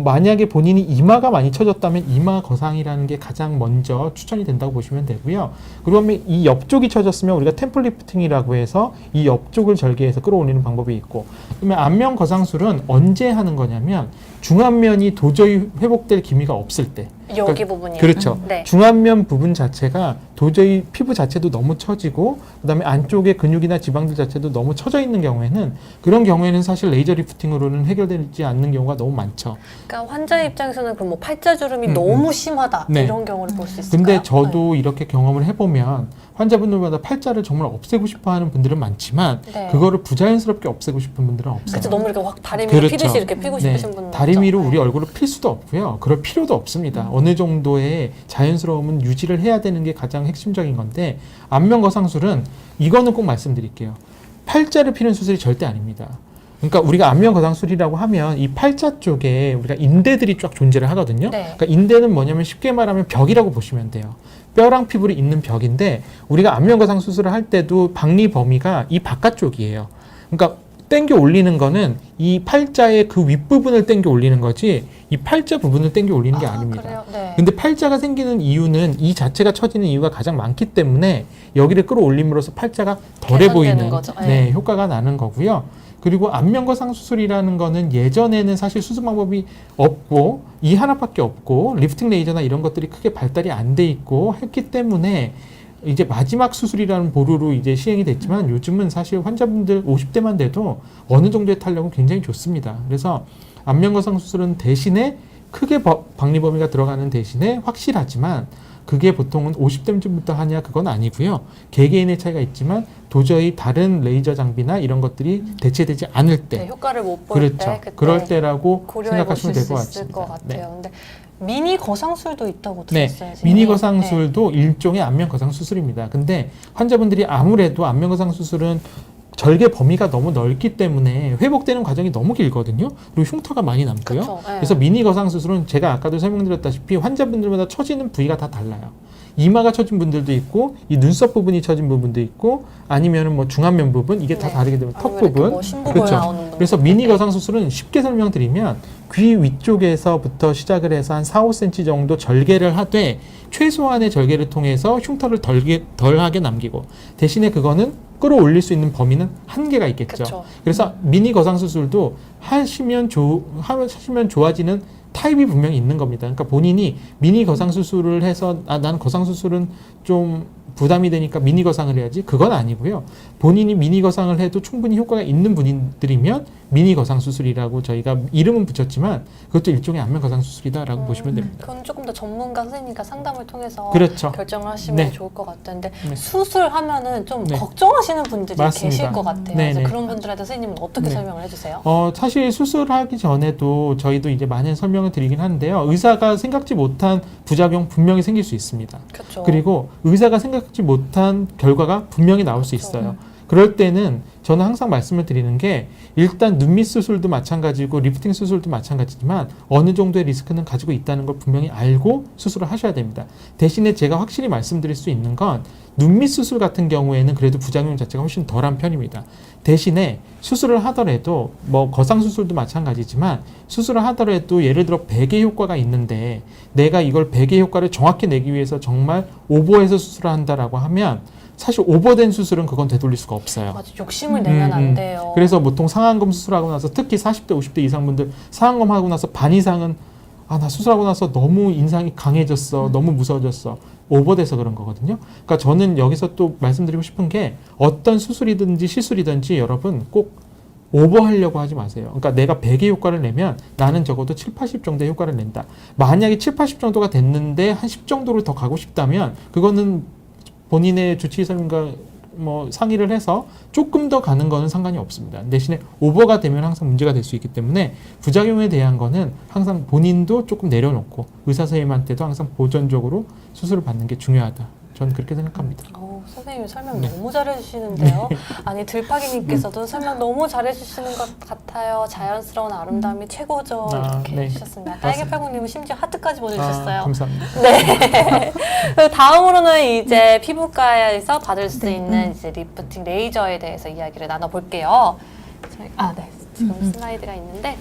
만약에 본인이 이마가 많이 처졌다면 이마 거상이라는 게 가장 먼저 추천이 된다고 보시면 되고요. 그러면 이 옆쪽이 처졌으면 우리가 템플 리프팅이라고 해서 이 옆쪽을 절개해서 끌어올리는 방법이 있고, 그러면 안면 거상술은 언제 하는 거냐면 중안면이 도저히 회복될 기미가 없을 때. 여기 부분이요. 그렇죠. 네. 중안면 부분 자체가 도저히 피부 자체도 너무 처지고 그다음에 안쪽에 근육이나 지방들 자체도 너무 처져 있는 경우에는 그런 경우에는 사실 레이저 리프팅으로는 해결되지 않는 경우가 너무 많죠. 그러니까 환자 입장에서는 그럼 뭐 팔자주름이 너무 심하다 네. 이런 경우를 볼 수 있을까요? 근데 저도 이렇게 경험을 해보면 환자분들마다 팔자를 정말 없애고 싶어 하는 분들은 많지만 네. 그거를 부자연스럽게 없애고 싶은 분들은 없어요. 그쵸, 너무 이렇게 확 다리 위로 그렇죠. 피듯이 이렇게 피고 싶으신 분들 다리 위로 있죠. 우리 얼굴을 필 수도 없고요. 그럴 필요도 없습니다. 어느 정도의 자연스러움은 유지를 해야 되는 게 가장 핵심적인 건데 안면 거상술은 이거는 꼭 말씀드릴게요. 팔자를 피는 수술이 절대 아닙니다. 그러니까 우리가 안면 거상술이라고 하면 이 팔자 쪽에 우리가 인대들이 쫙 존재를 하거든요. 네. 그러니까 인대는 뭐냐면 쉽게 말하면 벽이라고 보시면 돼요. 뼈랑 피부를 잇는 벽인데 우리가 안면 거상 수술을 할 때도 박리 범위가 이 바깥쪽이에요. 그러니까 당겨 올리는 거는 이 팔자의 그 윗부분을 당겨 올리는 거지 이 팔자 부분을 당겨 올리는 게 아닙니다. 그래요? 네. 근데 팔자가 생기는 이유는 이 자체가 처지는 이유가 가장 많기 때문에 여기를 끌어올림으로써 팔자가 덜해 개선되는 보이는 거죠. 네, 효과가 나는 거고요. 그리고 안면거상 수술이라는 거는 예전에는 사실 수술 방법이 없고 이 하나밖에 없고 리프팅 레이저나 이런 것들이 크게 발달이 안 돼 있고 했기 때문에 이제 마지막 수술이라는 보루로 이제 시행이 됐지만 요즘은 사실 환자분들 50대만 돼도 어느 정도의 탄력은 굉장히 좋습니다. 그래서 안면거상 수술은 대신에 크게 박리 범위가 들어가는 대신에 확실하지만 그게 보통은 50대쯤부터 하냐 그건 아니고요. 개개인의 차이가 있지만 도저히 다른 레이저 장비나 이런 것들이 대체되지 않을 때 네, 효과를 못 볼 그렇죠. 때 그때 그럴 때라고 고려해 생각하시면 보실 될 수 것 있을 것 같습니다. 네. 같아요. 근데 미니 거상술도 있다고 네, 들었어요. 지금. 미니 거상술도 일종의 안면 거상 수술입니다. 근데 환자분들이 아무래도 안면 거상 수술은 절개 범위가 너무 넓기 때문에 회복되는 과정이 너무 길거든요. 그리고 흉터가 많이 남고요. 그쵸, 네. 그래서 미니 거상 수술은 제가 아까도 설명드렸다시피 환자분들마다 처지는 부위가 다 달라요. 이마가 처진 분들도 있고 이 눈썹 부분이 처진 부분도 있고 아니면은 뭐 중안면 부분 이게 다 네. 다르게 되면 턱 아니면 이렇게 부분 뭐 신부분 그렇죠. 나오는 분들. 그래서 미니 거상 수술은 쉽게 설명드리면 귀 위쪽에서부터 시작을 해서 한 4, 5cm 정도 절개를 하되 최소한의 절개를 통해서 흉터를 덜하게 남기고 대신에 그거는 끌어올릴 수 있는 범위는 한계가 있겠죠. 그쵸. 그래서 미니 거상 수술도 하시면 좋아지는 타입이 분명히 있는 겁니다. 그러니까 본인이 미니 거상 수술을 해서 나는 거상 수술은 좀 부담이 되니까 미니 거상을 해야지 그건 아니고요. 본인이 미니 거상을 해도 충분히 효과가 있는 분들이면 미니 거상 수술이라고 저희가 이름은 붙였지만 그것도 일종의 안면 거상 수술이다라고 보시면 됩니다. 그건 조금 더 전문가 선생님과 상담을 통해서 그렇죠. 결정을 하시면 네. 좋을 것 같은데 네. 수술하면은 좀 네. 걱정하시는 분들이 맞습니다. 계실 것 같아요. 네, 그래서 네. 그런 분들한테 선생님은 어떻게 네. 설명을 해주세요? 사실 수술하기 전에도 저희도 이제 많은 설명을 드리긴 하는데요. 의사가 생각지 못한 부작용 분명히 생길 수 있습니다. 그렇죠. 그리고 의사가 생각지 못한 결과가 분명히 나올 수 그렇죠. 있어요. 그럴 때는 저는 항상 말씀을 드리는 게 일단 눈밑 수술도 마찬가지고 리프팅 수술도 마찬가지지만 어느 정도의 리스크는 가지고 있다는 걸 분명히 알고 수술을 하셔야 됩니다. 대신에 제가 확실히 말씀드릴 수 있는 건 눈밑 수술 같은 경우에는 그래도 부작용 자체가 훨씬 덜한 편입니다. 대신에 수술을 하더라도 뭐 거상 수술도 마찬가지지만 수술을 하더라도 예를 들어 베개 효과가 있는데 내가 이걸 베개 효과를 정확히 내기 위해서 정말 오버해서 수술을 한다라고 하면 사실 오버된 수술은 그건 되돌릴 수가 없어요. 맞아, 욕심을 내면 안 돼요. 그래서 보통 상안검 수술하고 나서 특히 40대, 50대 이상 분들 상안검 하고 나서 반 이상은 나 수술하고 나서 너무 인상이 강해졌어. 너무 무서워졌어. 오버돼서 그런 거거든요. 그러니까 저는 여기서 또 말씀드리고 싶은 게 어떤 수술이든지 시술이든지 여러분 꼭 오버하려고 하지 마세요. 그러니까 내가 100의 효과를 내면 나는 적어도 7, 80 정도의 효과를 낸다. 만약에 7, 80 정도가 됐는데 한 10 정도로 더 가고 싶다면 그거는 본인의 주치의사님과 뭐 상의를 해서 조금 더 가는 거는 상관이 없습니다. 대신에 오버가 되면 항상 문제가 될 수 있기 때문에 부작용에 대한 거는 항상 본인도 조금 내려놓고 의사 선생님한테도 항상 보전적으로 수술을 받는 게 중요하다. 저는 그렇게 생각합니다. 선생님이 설명 네. 너무 잘해주시는데요. 아니 들파기님께서도 설명 너무 잘해주시는 것 같아요. 자연스러운 아름다움이 최고죠. 이렇게 네. 해주셨습니다. 딸기팔공님은 심지어 하트까지 보내주셨어요. 감사합니다. 네. 그리고 다음으로는 이제 피부과에서 받을 수 있는 이제 리프팅 레이저에 대해서 이야기를 나눠볼게요. 네. 지금 슬라이드가 있는데.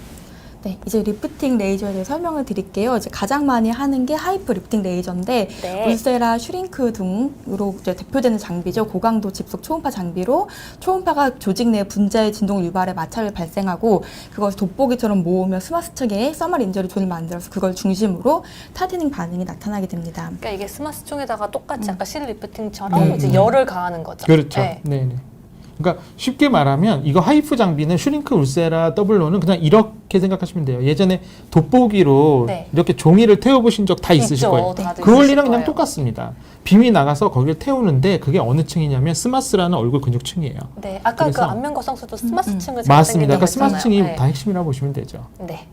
네, 이제 리프팅 레이저에 대해 설명을 드릴게요. 이제 가장 많이 하는 게 하이프 리프팅 레이저인데 네. 울세라, 슈링크 등으로 이제 대표되는 장비죠. 고강도 집속 초음파 장비로 초음파가 조직 내 분자의 진동 유발에 마찰을 발생하고 그것을 돋보기처럼 모으며 스마스 층에 써멀 인저리 존을 만들어서 그걸 중심으로 타디닝 반응이 나타나게 됩니다. 그러니까 이게 스마스총에다가 똑같이 아까 실 리프팅처럼 이제 열을 가하는 거죠. 그렇죠. 네. 네. 그러니까 쉽게 말하면 이거 하이프 장비는 슈링크 울세라 더블로는 그냥 이렇게 생각하시면 돼요. 예전에 돋보기로 네. 이렇게 종이를 태워보신 적 다 있으실 있죠. 거예요. 다들 그 있으실 원리랑 그냥 거예요. 똑같습니다. 빔이 나가서 거기를 태우는데 그게 어느 층이냐면 스마스라는 얼굴 근육층이에요. 네, 아까 그 그래서- 안면 거상술도 스마스층을 맞습니다. 그러니까 했잖아요. 스마스층이 네. 다 핵심이라고 보시면 되죠. 네.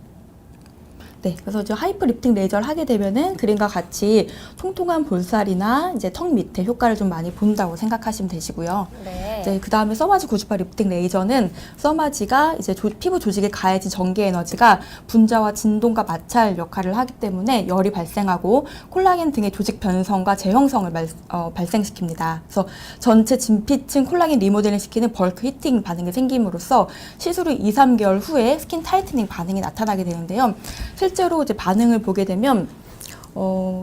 네, 그래서 이제 하이프 리프팅 레이저를 하게 되면은 그림과 같이 통통한 볼살이나 이제 턱 밑에 효과를 좀 많이 본다고 생각하시면 되시고요. 네. 이제 그 다음에 써마지 98 리프팅 레이저는 써마지가 이제 피부 조직에 가해진 전기 에너지가 분자와 진동과 마찰 역할을 하기 때문에 열이 발생하고 콜라겐 등의 조직 변성과 재형성을 발생시킵니다. 그래서 전체 진피층 콜라겐 리모델링 시키는 벌크 히팅 반응이 생김으로써 시술 후 2, 3개월 후에 스킨 타이트닝 반응이 나타나게 되는데요. 실제로 이제 반응을 보게 되면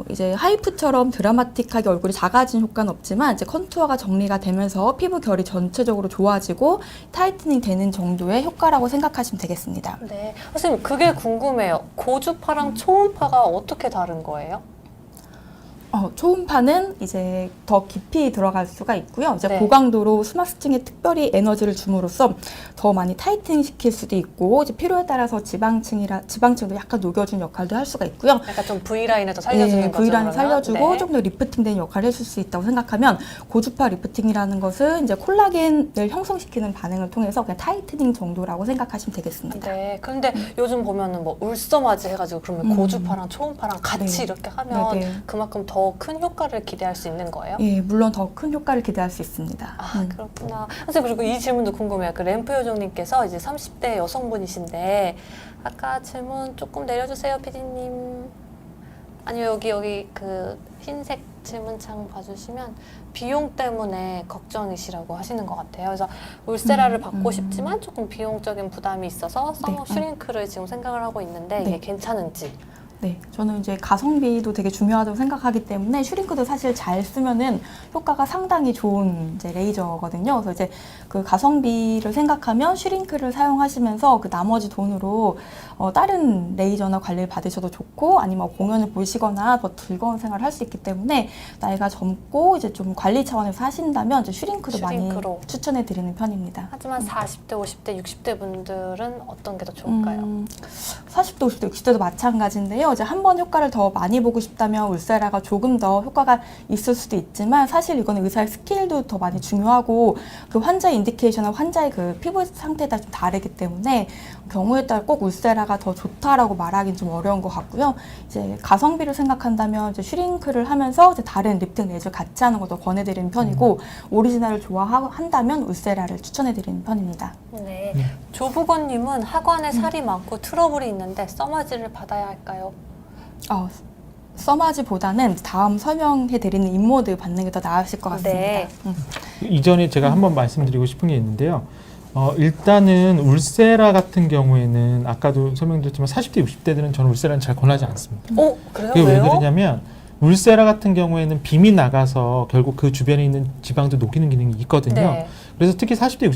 이제 하이프처럼 드라마틱하게 얼굴이 작아진 효과는 없지만 이제 컨투어가 정리가 되면서 피부 결이 전체적으로 좋아지고 타이트닝 되는 정도의 효과라고 생각하시면 되겠습니다. 네. 선생님, 그게 궁금해요. 고주파랑 초음파가 어떻게 다른 거예요? 초음파는 이제 더 깊이 들어갈 수가 있고요. 이제 네. 고강도로 스마스층에 특별히 에너지를 줌으로써 더 많이 타이트닝 시킬 수도 있고, 이제 필요에 따라서 지방층도 약간 녹여준 역할도 할 수가 있고요. 약간 좀 V라인에서 살려주는 거죠. V라인 그러면? 살려주고 네. 좀 더 리프팅된 역할을 해줄 수 있다고 생각하면, 고주파 리프팅이라는 것은 이제 콜라겐을 형성시키는 반응을 통해서 그냥 타이트닝 정도라고 생각하시면 되겠습니다. 네. 그런데 요즘 보면은 뭐 울서마지 해가지고 그러면 고주파랑 초음파랑 같이 네. 이렇게 하면 네. 그만큼 더 큰 효과를 기대할 수 있는 거예요? 예, 물론 더 큰 효과를 기대할 수 있습니다. 그렇구나. 선생님, 그리고 이 질문도 궁금해요. 그 램프 요정님께서 이제 30대 여성분이신데, 아까 질문 조금 내려주세요, 피디님. 아니요, 여기 그 흰색 질문창 봐주시면 비용 때문에 걱정이시라고 하시는 것 같아요. 그래서 울세라를 받고 싶지만 조금 비용적인 부담이 있어서 슈링크를 지금 생각을 하고 있는데 이게 괜찮은지. 네, 저는 이제 가성비도 되게 중요하다고 생각하기 때문에 슈링크도 사실 잘 쓰면은 효과가 상당히 좋은 이제 레이저거든요. 그래서 이제 그 가성비를 생각하면 슈링크를 사용하시면서 그 나머지 돈으로 다른 레이저나 관리를 받으셔도 좋고, 아니면 공연을 보시거나 더 즐거운 생활을 할 수 있기 때문에 나이가 젊고 이제 좀 관리 차원에서 하신다면 이제 슈링크로 많이 추천해 드리는 편입니다. 하지만 40대, 50대, 60대 분들은 어떤 게 더 좋을까요? 40대, 50대, 60대도 마찬가지인데요. 이제 한 번 효과를 더 많이 보고 싶다면 울세라가 조금 더 효과가 있을 수도 있지만, 사실 이거는 의사의 스킬도 더 많이 중요하고 그 환자의 인디케이션과 환자의 그 피부 상태에 따라 좀 다르기 때문에 경우에 따라 꼭 울세라가 더 좋다라고 말하기는 좀 어려운 것 같고요. 이제 가성비를 생각한다면 이제 슈링크를 하면서 이제 다른 리프팅 레이저 같이 하는 것도 권해드리는 편이고, 오리지널을 좋아한다면 울세라를 추천해드리는 편입니다. 네. 조부건님은 학원에 살이 많고 트러블이 있는데 써마지를 받아야 할까요? 써마지보다는 다음 설명해드리는 인모드 받는 게 더 나으실 것 같습니다. 네. 이전에 제가 한번 말씀드리고 싶은 게 있는데요. 일단은 울세라 같은 경우에는 아까도 설명드렸지만 40대, 60대들은 저는 울세라는 잘 권하지 않습니다. 그래요? 그게 왜 왜요? 그러냐면 울세라 같은 경우에는 빔이 나가서 결국 그 주변에 있는 지방도 녹이는 기능이 있거든요. 네. 그래서 특히 40대,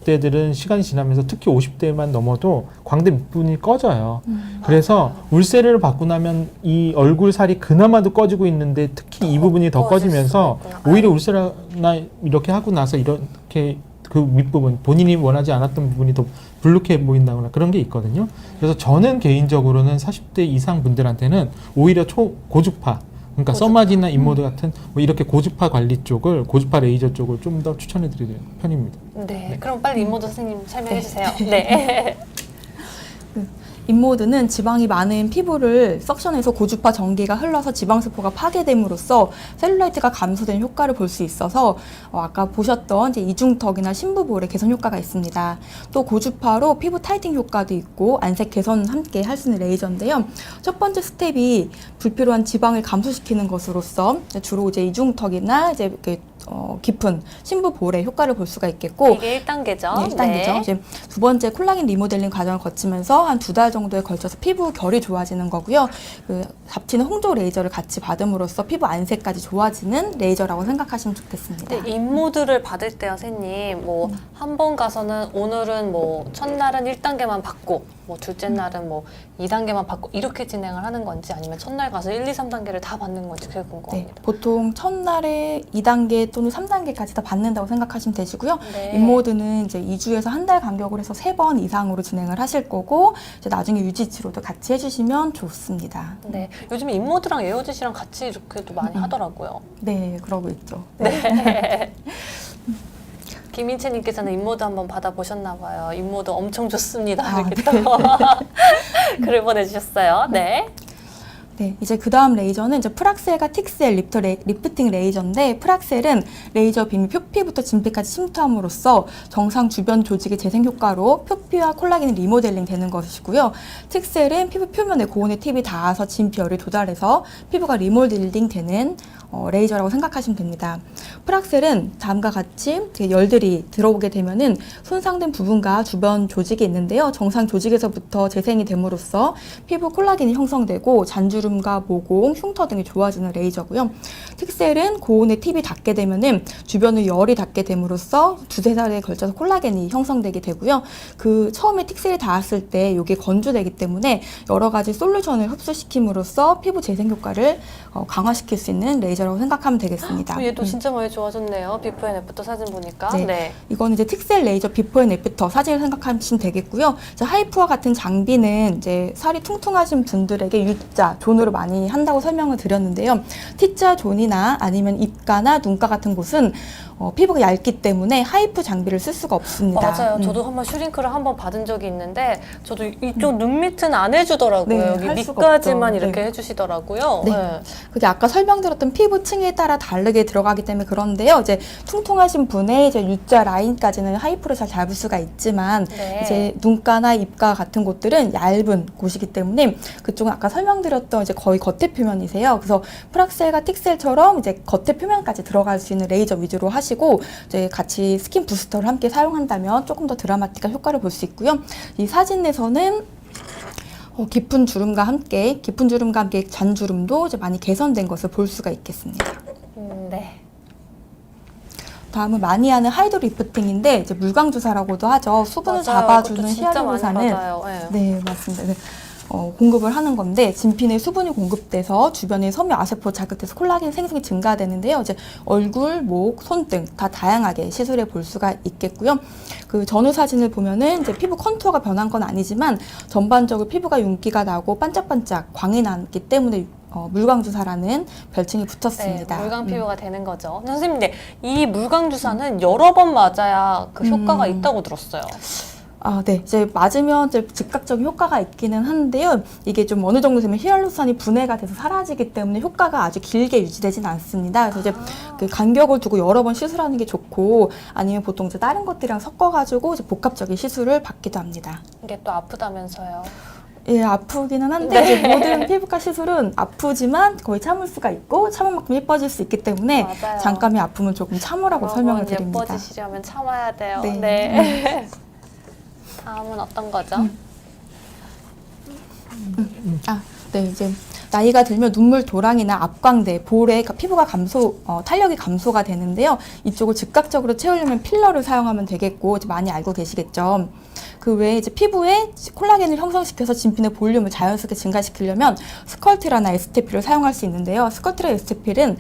60대들은 시간이 지나면서 특히 50대만 넘어도 광대 밑부분이 꺼져요. 그래서 울세라를 받고 나면 이 얼굴 살이 그나마도 꺼지고 있는데 특히 이 부분이 더 꺼질 꺼지면서 수가 있구나. 오히려 울세라나 이렇게 하고 나서 이렇게 그 밑부분, 본인이 원하지 않았던 부분이 더 불룩해 보인다거나 그런 게 있거든요. 그래서 저는 개인적으로는 40대 이상 분들한테는 오히려 고주파, 그러니까 써마지나 인모드 같은 뭐 이렇게 고주파 관리 쪽을, 고주파 레이저 쪽을 좀 더 추천해 드리는 편입니다. 네. 그럼 빨리 인모드 선생님 설명해 주세요. 네. 인모드는 지방이 많은 피부를 석션해서 고주파 전기가 흘러서 지방세포가 파괴됨으로써 셀룰라이트가 감소되는 효과를 볼 수 있어서 아까 보셨던 이제 이중턱이나 심부볼의 개선 효과가 있습니다. 또 고주파로 피부 타이팅 효과도 있고 안색 개선 함께 할 수 있는 레이저인데요. 첫 번째 스텝이 불필요한 지방을 감소시키는 것으로서 주로 이제 이중턱이나 이제 이렇게 깊은 심부볼의 효과를 볼 수가 있겠고, 이게 1단계죠. 네, 1단계죠. 이제 두 번째 콜라겐 리모델링 과정을 거치면서 한 2달 정도에 걸쳐서 피부 결이 좋아지는 거고요. 그 잡티는 홍조 레이저를 같이 받음으로써 피부 안색까지 좋아지는 레이저라고 생각하시면 좋겠습니다. 네, 인모드를 받을 때요, 선생님. 뭐 한 번 가서는 오늘은 뭐 첫날은 1단계만 받고 뭐 둘째 날은 뭐 2단계만 받고 이렇게 진행을 하는 건지, 아니면 첫날 가서 1, 2, 3단계를 다 받는 건지 그게 궁금합니다. 네, 보통 첫날에 2단계 또는 3단계까지 다 받는다고 생각하시면 되시고요. 네. 인모드는 이제 2주에서 한 달 간격으로 해서 3번 이상으로 진행을 하실 거고, 이제 나중에 유지 치료도 같이 해주시면 좋습니다. 네. 요즘 인모드랑 에어젯이랑 같이 이렇게도 많이 하더라고요. 네, 그러고 있죠. 네. 김인채님께서는 인모드 한번 받아보셨나 봐요. 인모드 엄청 좋습니다. 이렇게 또 글을 보내주셨어요. 네. 네, 이제 그 다음 레이저는 이제 프락셀과 틱셀 리프팅 레이저인데, 프락셀은 레이저 빔이 표피부터 진피까지 침투함으로써 정상 주변 조직의 재생 효과로 표피와 콜라겐이 리모델링 되는 것이고요. 틱셀은 피부 표면에 고온의 팁이 닿아서 진피열이 도달해서 피부가 리모델링 되는 레이저라고 생각하시면 됩니다. 프락셀은 다음과 같이 열들이 들어오게 되면은 손상된 부분과 주변 조직이 있는데요. 정상 조직에서부터 재생이 됨으로써 피부 콜라겐이 형성되고 잔주름과 모공, 흉터 등이 좋아지는 레이저고요. 틱셀은 고온의 팁이 닿게 되면은 주변의 열이 닿게 됨으로써 두세 달에 걸쳐서 콜라겐이 형성되게 되고요. 그 처음에 틱셀이 닿았을 때 이게 건조되기 때문에 여러 가지 솔루션을 흡수시킴으로써 피부 재생 효과를 강화시킬 수 있는 레이저라고 생각하면 되겠습니다. 얘도 진짜 많이 좋아졌네요. 비포 앤 애프터 사진 보니까. 네. 네. 이거는 이제 틱셀 레이저 비포 앤 애프터 사진을 생각하시면 되겠고요. 이제 하이프와 같은 장비는 이제 살이 퉁퉁하신 분들에게 U자 존으로 많이 한다고 설명을 드렸는데요. T자 존이나 아니면 입가나 눈가 같은 곳은 피부가 얇기 때문에 하이프 장비를 쓸 수가 없습니다. 맞아요. 저도 한번 슈링크를 한번 받은 적이 있는데 저도 이쪽 눈 밑은 안 해주더라고요. 네, 여기 할 수가 밑까지만 없죠. 이렇게 네. 해주시더라고요. 네. 그게 아까 설명드렸던 피부층에 따라 다르게 들어가기 때문에 그런데요. 이제 퉁퉁하신 분의 이제 U자 라인까지는 하이프로 잘 잡을 수가 있지만 네. 이제 눈가나 입가 같은 곳들은 얇은 곳이기 때문에 그쪽은 아까 설명드렸던 이제 거의 겉에 표면이세요. 그래서 프락셀과 틱셀처럼 이제 겉에 표면까지 들어갈 수 있는 레이저 위주로 하시고 이제 같이 스킨 부스터를 함께 사용한다면 조금 더 드라마틱한 효과를 볼 수 있고요. 이 사진에서는 깊은 주름과 함께 잔주름도 이제 많이 개선된 것을 볼 수가 있겠습니다. 네. 다음은 많이 하는 하이드 리프팅인데 이제 물광 주사라고도 하죠. 수분을 맞아요. 잡아주는 그것도 진짜 많이 히알루론산을 받아요. 네. 네, 맞습니다. 네. 공급을 하는 건데 진피 내 수분이 공급돼서 주변의 섬유 아세포 자극돼서 콜라겐 생성이 증가되는데요. 이제 얼굴, 목, 손등 다 다양하게 시술해 볼 수가 있겠고요. 그 전후 사진을 보면은 이제 피부 컨투어가 변한 건 아니지만 전반적으로 피부가 윤기가 나고 반짝반짝 광이 나기 때문에 물광주사라는 별칭이 붙었습니다. 네, 물광 피부가 되는 거죠. 선생님, 네, 이 물광 주사는 여러 번 맞아야 그 효과가 있다고 들었어요. 네. 이제 맞으면 이제 즉각적인 효과가 있기는 한데요. 이게 좀 어느 정도 되면 히알루론산이 분해가 돼서 사라지기 때문에 효과가 아주 길게 유지되진 않습니다. 그래서 이제 그 간격을 두고 여러 번 시술하는 게 좋고 아니면 보통 이제 다른 것들이랑 섞어가지고 이제 복합적인 시술을 받기도 합니다. 이게 또 아프다면서요. 예, 아프기는 한데 네. 이제 모든 피부과 시술은 아프지만 거의 참을 수가 있고 참은 만큼 예뻐질 수 있기 때문에 맞아요. 잠깐의 아픔은 조금 참으라고 설명을 드립니다. 예뻐지시려면 참아야 돼요. 네. 네. 다음은 어떤 거죠? 네, 이제 나이가 들면 눈물 도랑이나 앞광대, 볼에 피부가 탄력이 감소가 되는데요. 이쪽을 즉각적으로 채우려면 필러를 사용하면 되겠고, 이제 많이 알고 계시겠죠. 그 외에 이제 피부에 콜라겐을 형성시켜서 진피 내 볼륨을 자연스럽게 증가시키려면 스컬트라나 에스테필을 사용할 수 있는데요. 스컬트라 에스테필은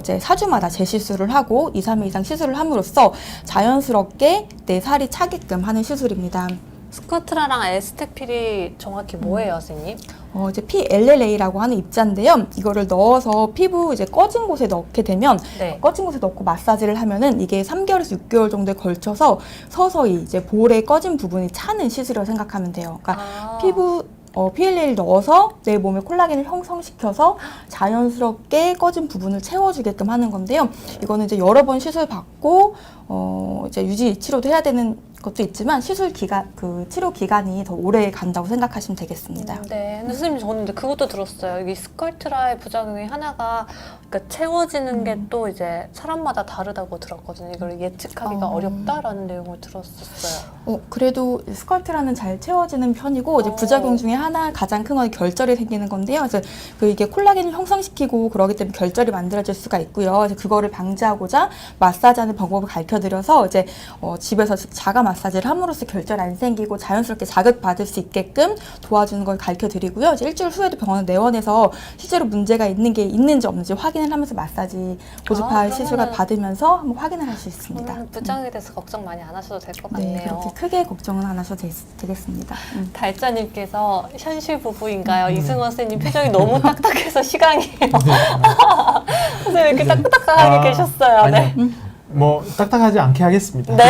이제 4주마다 재시술을 하고 2, 3회 이상 시술을 함으로써 자연스럽게 내 살이 차게끔 하는 시술입니다. 스코트라랑 에스테필이 정확히 뭐예요, 선생님? 이제 PLLA라고 하는 입자인데요. 이거를 넣어서 피부 이제 꺼진 곳에 넣게 되면 네. 꺼진 곳에 넣고 마사지를 하면은 이게 3개월에서 6개월 정도에 걸쳐서 서서히 이제 볼에 꺼진 부분이 차는 시술이라고 생각하면 돼요. 그러니까 피부 PLL을 넣어서 내 몸에 콜라겐을 형성시켜서 자연스럽게 꺼진 부분을 채워주게끔 하는 건데요. 이거는 이제 여러 번 시술 받고 이제 유지 치료도 해야 되는 것도 있지만 치료 기간이 더 오래 간다고 생각하시면 되겠습니다. 네. 근데 선생님 저는 근데 그것도 들었어요. 여기 스컬트라의 부작용이 하나가 그러니까 채워지는 게 또 이제 사람마다 다르다고 들었거든요. 이걸 예측하기가 어렵다라는 내용을 들었었어요. 그래도 스컬트라는 잘 채워지는 편이고 이제 부작용 중에 하나 가장 큰 건 결절이 생기는 건데요. 그래서 이게 콜라겐을 형성시키고 그러기 때문에 결절이 만들어질 수가 있고요. 그래서 그거를 방지하고자 마사지하는 방법을 가르쳐드려서 이제 집에서 자가 마사지를 함으로써 결절 안 생기고 자연스럽게 자극받을 수 있게끔 도와주는 걸 가르쳐드리고요. 이제 일주일 후에도 병원 내원해서 실제로 문제가 있는 게 있는지 없는지 확인을 하면서 마사지 고주파 시술을 받으면서 한번 확인을 할 수 있습니다. 부작용에 대해서 걱정 많이 안 하셔도 될 것 같네요. 네, 그렇게 크게 걱정은 안 하셔도 되겠습니다. 달짜님께서 현실 부부인가요? 이승원 선생님 표정이 너무 딱딱해서 시강이에요. 선생님 왜 이렇게 딱딱하게 계셨어요? 아니요. 네. 뭐 딱딱하지 않게 하겠습니다. 네.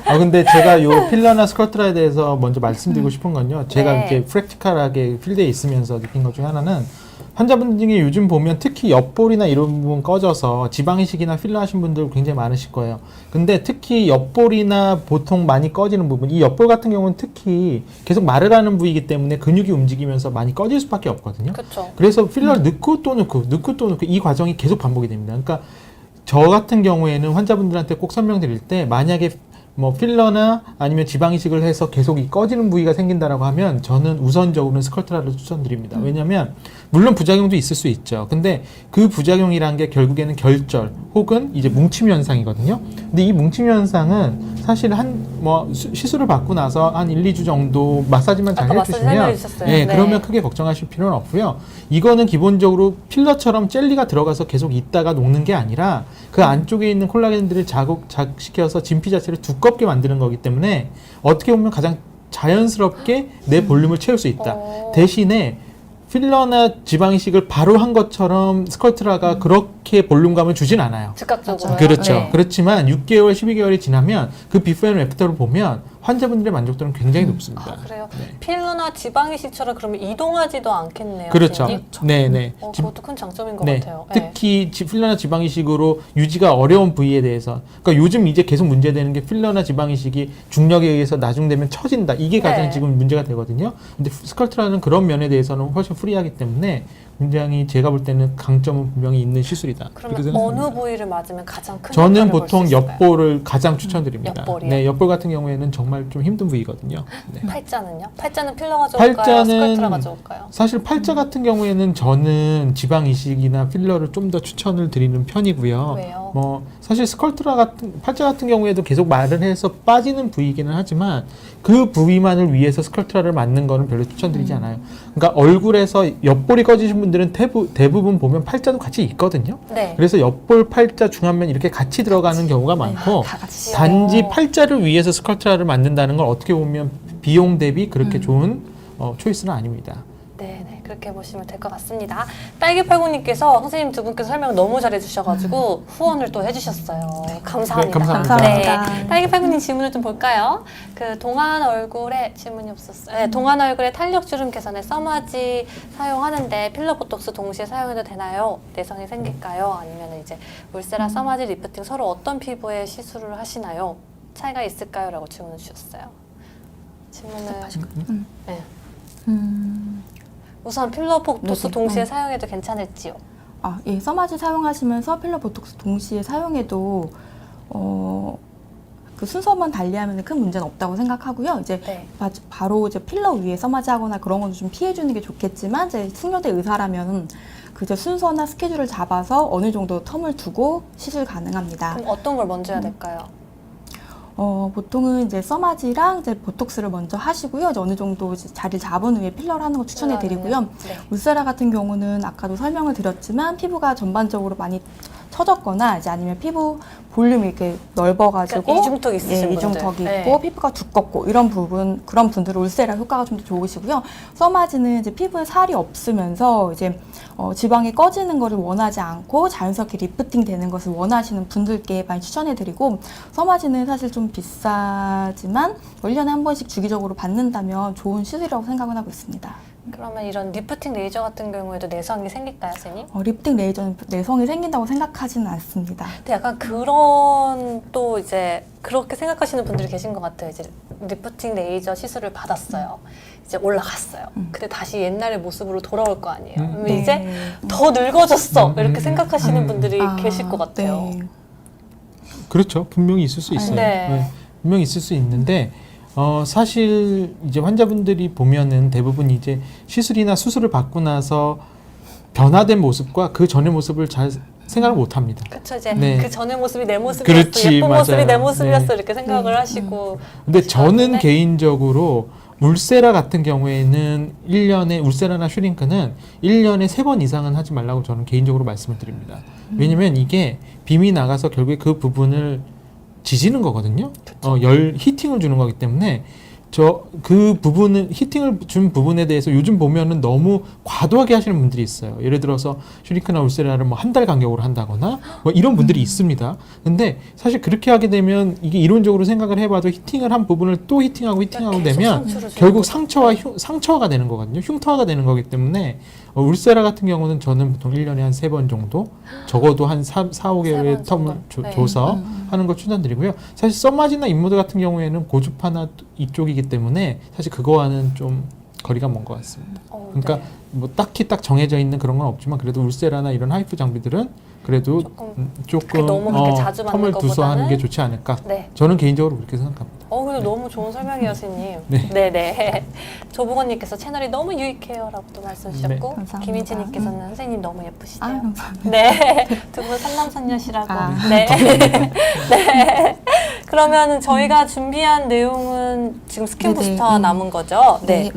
근데 제가 요 필러나 스컬트라에 대해서 먼저 말씀드리고 싶은 건요. 제가 네. 이렇게 프랙티컬하게 필드에 있으면서 느낀 것 중에 하나는 환자분들 중에 요즘 보면 특히 옆볼이나 이런 부분 꺼져서 지방이식이나 필러 하신 분들 굉장히 많으실 거예요. 근데 특히 옆볼이나 보통 많이 꺼지는 부분, 이 옆볼 같은 경우는 특히 계속 말을 하는 부위이기 때문에 근육이 움직이면서 많이 꺼질 수밖에 없거든요. 그렇죠. 그래서 필러를 넣고 또 넣고 넣고 또 넣고 이 과정이 계속 반복이 됩니다. 그러니까 저 같은 경우에는 환자분들한테 꼭 설명드릴 때 만약에 뭐 필러나 아니면 지방 이식을 해서 계속 이 꺼지는 부위가 생긴다라고 하면 저는 우선적으로는 스컬트라를 추천드립니다. 왜냐하면 물론 부작용도 있을 수 있죠. 근데 그 부작용이란 게 결국에는 결절 혹은 이제 뭉침 현상이거든요. 근데 이 뭉침 현상은 사실 시술을 받고 나서 한 1, 2주 정도 마사지만 잘 아까 마사지 해주시면 설명해주셨어요. 예, 네. 그러면 크게 걱정하실 필요는 없고요. 이거는 기본적으로 필러처럼 젤리가 들어가서 계속 있다가 녹는 게 아니라 그 안쪽에 있는 콜라겐들을 자극시켜서 진피 자체를 두껍게 만드는 거기 때문에 어떻게 보면 가장 자연스럽게 내 볼륨을 채울 수 있다. 대신에 필러나 지방이식을 바로 한 것처럼 스컬트라가 그렇게 볼륨감을 주진 않아요. 즉각적으로. 그렇죠. 네. 그렇지만 6개월, 12개월이 지나면 그 비포 앤 애프터를 보면 환자분들의 만족도는 굉장히 높습니다. 아, 그래요? 네. 필러나 지방이식처럼 그러면 이동하지도 않겠네요. 그렇죠. 선생님? 네네. 그것도 큰 장점인 것 네. 같아요. 네. 특히 필러나 지방이식으로 유지가 어려운 부위에 대해서, 그러니까 요즘 이제 계속 문제되는 게 필러나 지방이식이 중력에 의해서 나중되면 처진다. 이게 가장 네. 지금 문제가 되거든요. 근데 스컬트라는 그런 면에 대해서는 훨씬 프리하기 때문에 굉장히 제가 볼 때는 강점은 분명히 있는 시술이다. 그렇게 그러면 어느 생각합니다. 부위를 맞으면 가장 큰 저는 효과를 볼수 보통 있을까요? 옆볼을 가장 추천드립니다. 옆볼이요? 네, 옆볼 같은 경우에는 정말 좀 힘든 부위거든요. 네. 팔자는요? 팔자는 필러가 좋을까요? 스컬트라가 좋을까요? 사실 팔자 같은 경우에는 저는 지방 이식이나 필러를 좀 더 추천을 드리는 편이고요. 왜요? 뭐 사실 팔자 같은 경우에도 계속 말을 해서 빠지는 부위이기는 하지만 그 부위만을 위해서 스컬트라를 맞는 거는 별로 추천드리지 않아요. 그러니까 얼굴에서 옆볼이 꺼지신 분들은 대부분 보면 팔자도 같이 있거든요. 네. 그래서 옆볼, 팔자, 중안면 이렇게 같이 들어가는 경우가 많고 다 같이. 단지 팔자를 위해서 스컬트라를 만든다는 건 어떻게 보면 비용 대비 그렇게 좋은 초이스는 아닙니다. 네, 그렇게 보시면 될 것 같습니다. 딸기팔공님께서 선생님 두 분께서 설명 너무 잘해주셔가지고 후원을 또 해주셨어요. 감사합니다. 네, 감사합니다. 네, 딸기팔공님 질문을 좀 볼까요? 그 동안 얼굴에 질문이 없었어요. 네, 동안 얼굴에 탄력 주름 개선에 써마지 사용하는데 필러 보톡스 동시에 사용해도 되나요? 내성이 생길까요? 아니면 이제 울세라 써마지 리프팅 서로 어떤 피부에 시술을 하시나요? 차이가 있을까요? 라고 질문을 주셨어요. 질문을 네. 우선 필러 보톡스 네네. 동시에 사용해도 괜찮을지요? 예, 써마지 사용하시면서 필러 보톡스 동시에 사용해도 그 순서만 달리하면 큰 문제는 없다고 생각하고요. 이제 네. 바로 이제 필러 위에 써마지 하거나 그런 건 좀 피해주는 게 좋겠지만 이제 숙녀대 의사라면 그 이제 순서나 스케줄을 잡아서 어느 정도 텀을 두고 시술 가능합니다. 그럼 어떤 걸 먼저 해야 될까요? 보통은 이제 써마지랑 이제 보톡스를 먼저 하시고요. 이제 어느 정도 이제 자리를 잡은 후에 필러를 하는 거 추천해 드리고요. 네. 울세라 같은 경우는 아까도 설명을 드렸지만 피부가 전반적으로 많이 처졌거나 이제 아니면 피부 볼륨이 이렇게 넓어가지고 그러니까 이중턱 있으신 분들. 이중턱이 네. 있고 피부가 두껍고 이런 그런 분들은 울세라 효과가 좀 더 좋으시고요. 써마지는 이제 피부에 살이 없으면서 이제 지방이 꺼지는 것을 원하지 않고 자연스럽게 리프팅 되는 것을 원하시는 분들께 많이 추천해드리고 써마지는 사실 좀 비싸지만 1년에 한 번씩 주기적으로 받는다면 좋은 시술이라고 생각은 하고 있습니다. 그러면 이런 리프팅 레이저 같은 경우에도 내성이 생길까요, 선생님? 리프팅 레이저는 내성이 생긴다고 생각하지는 않습니다. 근데 약간 그런 또 이제 그렇게 생각하시는 분들이 계신 것 같아요. 이제 리프팅 레이저 시술을 받았어요. 이제 올라갔어요. 근데 다시 옛날의 모습으로 돌아올 거 아니에요. 그러면 네. 이제 더 늙어졌어. 이렇게 음. 생각하시는 분들이 계실 것 같아요. 네. 그렇죠. 분명히 있을 수 있어요. 네. 분명히 있을 수 있는데 사실 이제 환자분들이 보면은 대부분 이제 시술이나 수술을 받고 나서 변화된 모습과 그 전의 모습을 잘 생각을 못 합니다. 그렇죠. 이제 네. 그 전의 모습이 내 모습이었어. 그렇지, 예쁜 모습이 맞아요. 내 모습이었어. 네. 이렇게 생각을 네. 하시고. 근데 저는 하시는데 개인적으로 울세라 같은 경우에는 울세라나 슈링크는 1년에 3번 이상은 하지 말라고 저는 개인적으로 말씀을 드립니다. 왜냐면 이게 빔이 나가서 결국에 그 부분을 지지는 거거든요. 히팅을 주는 거기 때문에 그 부분은 히팅을 준 부분에 대해서 요즘 보면은 너무 과도하게 하시는 분들이 있어요. 예를 들어서 슈링크나 울세라를 뭐 한 달 간격으로 한다거나 뭐 이런 분들이 있습니다. 근데 사실 그렇게 하게 되면 이게 이론적으로 생각을 해봐도 히팅을 한 부분을 또 히팅하고 계속 되면 상처를 주는 결국 거죠. 상처화가 되는 거거든요. 흉터화가 되는 거기 때문에 울세라 같은 경우는 저는 보통 1년에 한 3번 정도, 적어도 한 4, 5개월의 번 텀을 정도. 네. 줘서 하는 걸 추천드리고요. 사실 썸마지나 인모드 같은 경우에는 고주파나 이쪽이기 때문에 사실 그거와는 좀 거리가 먼 것 같습니다. 그러니까 네. 뭐 딱히 딱 정해져 있는 그런 건 없지만 그래도 울세라나 이런 하이프 장비들은 그래도 조금 너무 그렇게 자주 맞는 텀을 두서 하는 것보다는 게 좋지 않을까. 네. 저는 개인적으로 그렇게 생각합니다. 근데 너무 좋은 설명이에요, 선생님. 네. 네네. 조보건님께서 채널이 너무 유익해요라고도 말씀 주셨고, 네. 감사합니다. 김인지님께서는 선생님 너무 예쁘시대요. 아, 감사합니다. 네. 두 분 삼남삼녀시라고. 아. 네. 네. 그러면은 저희가 준비한 내용은 지금 스킨 네네. 부스터 남은 거죠? 네.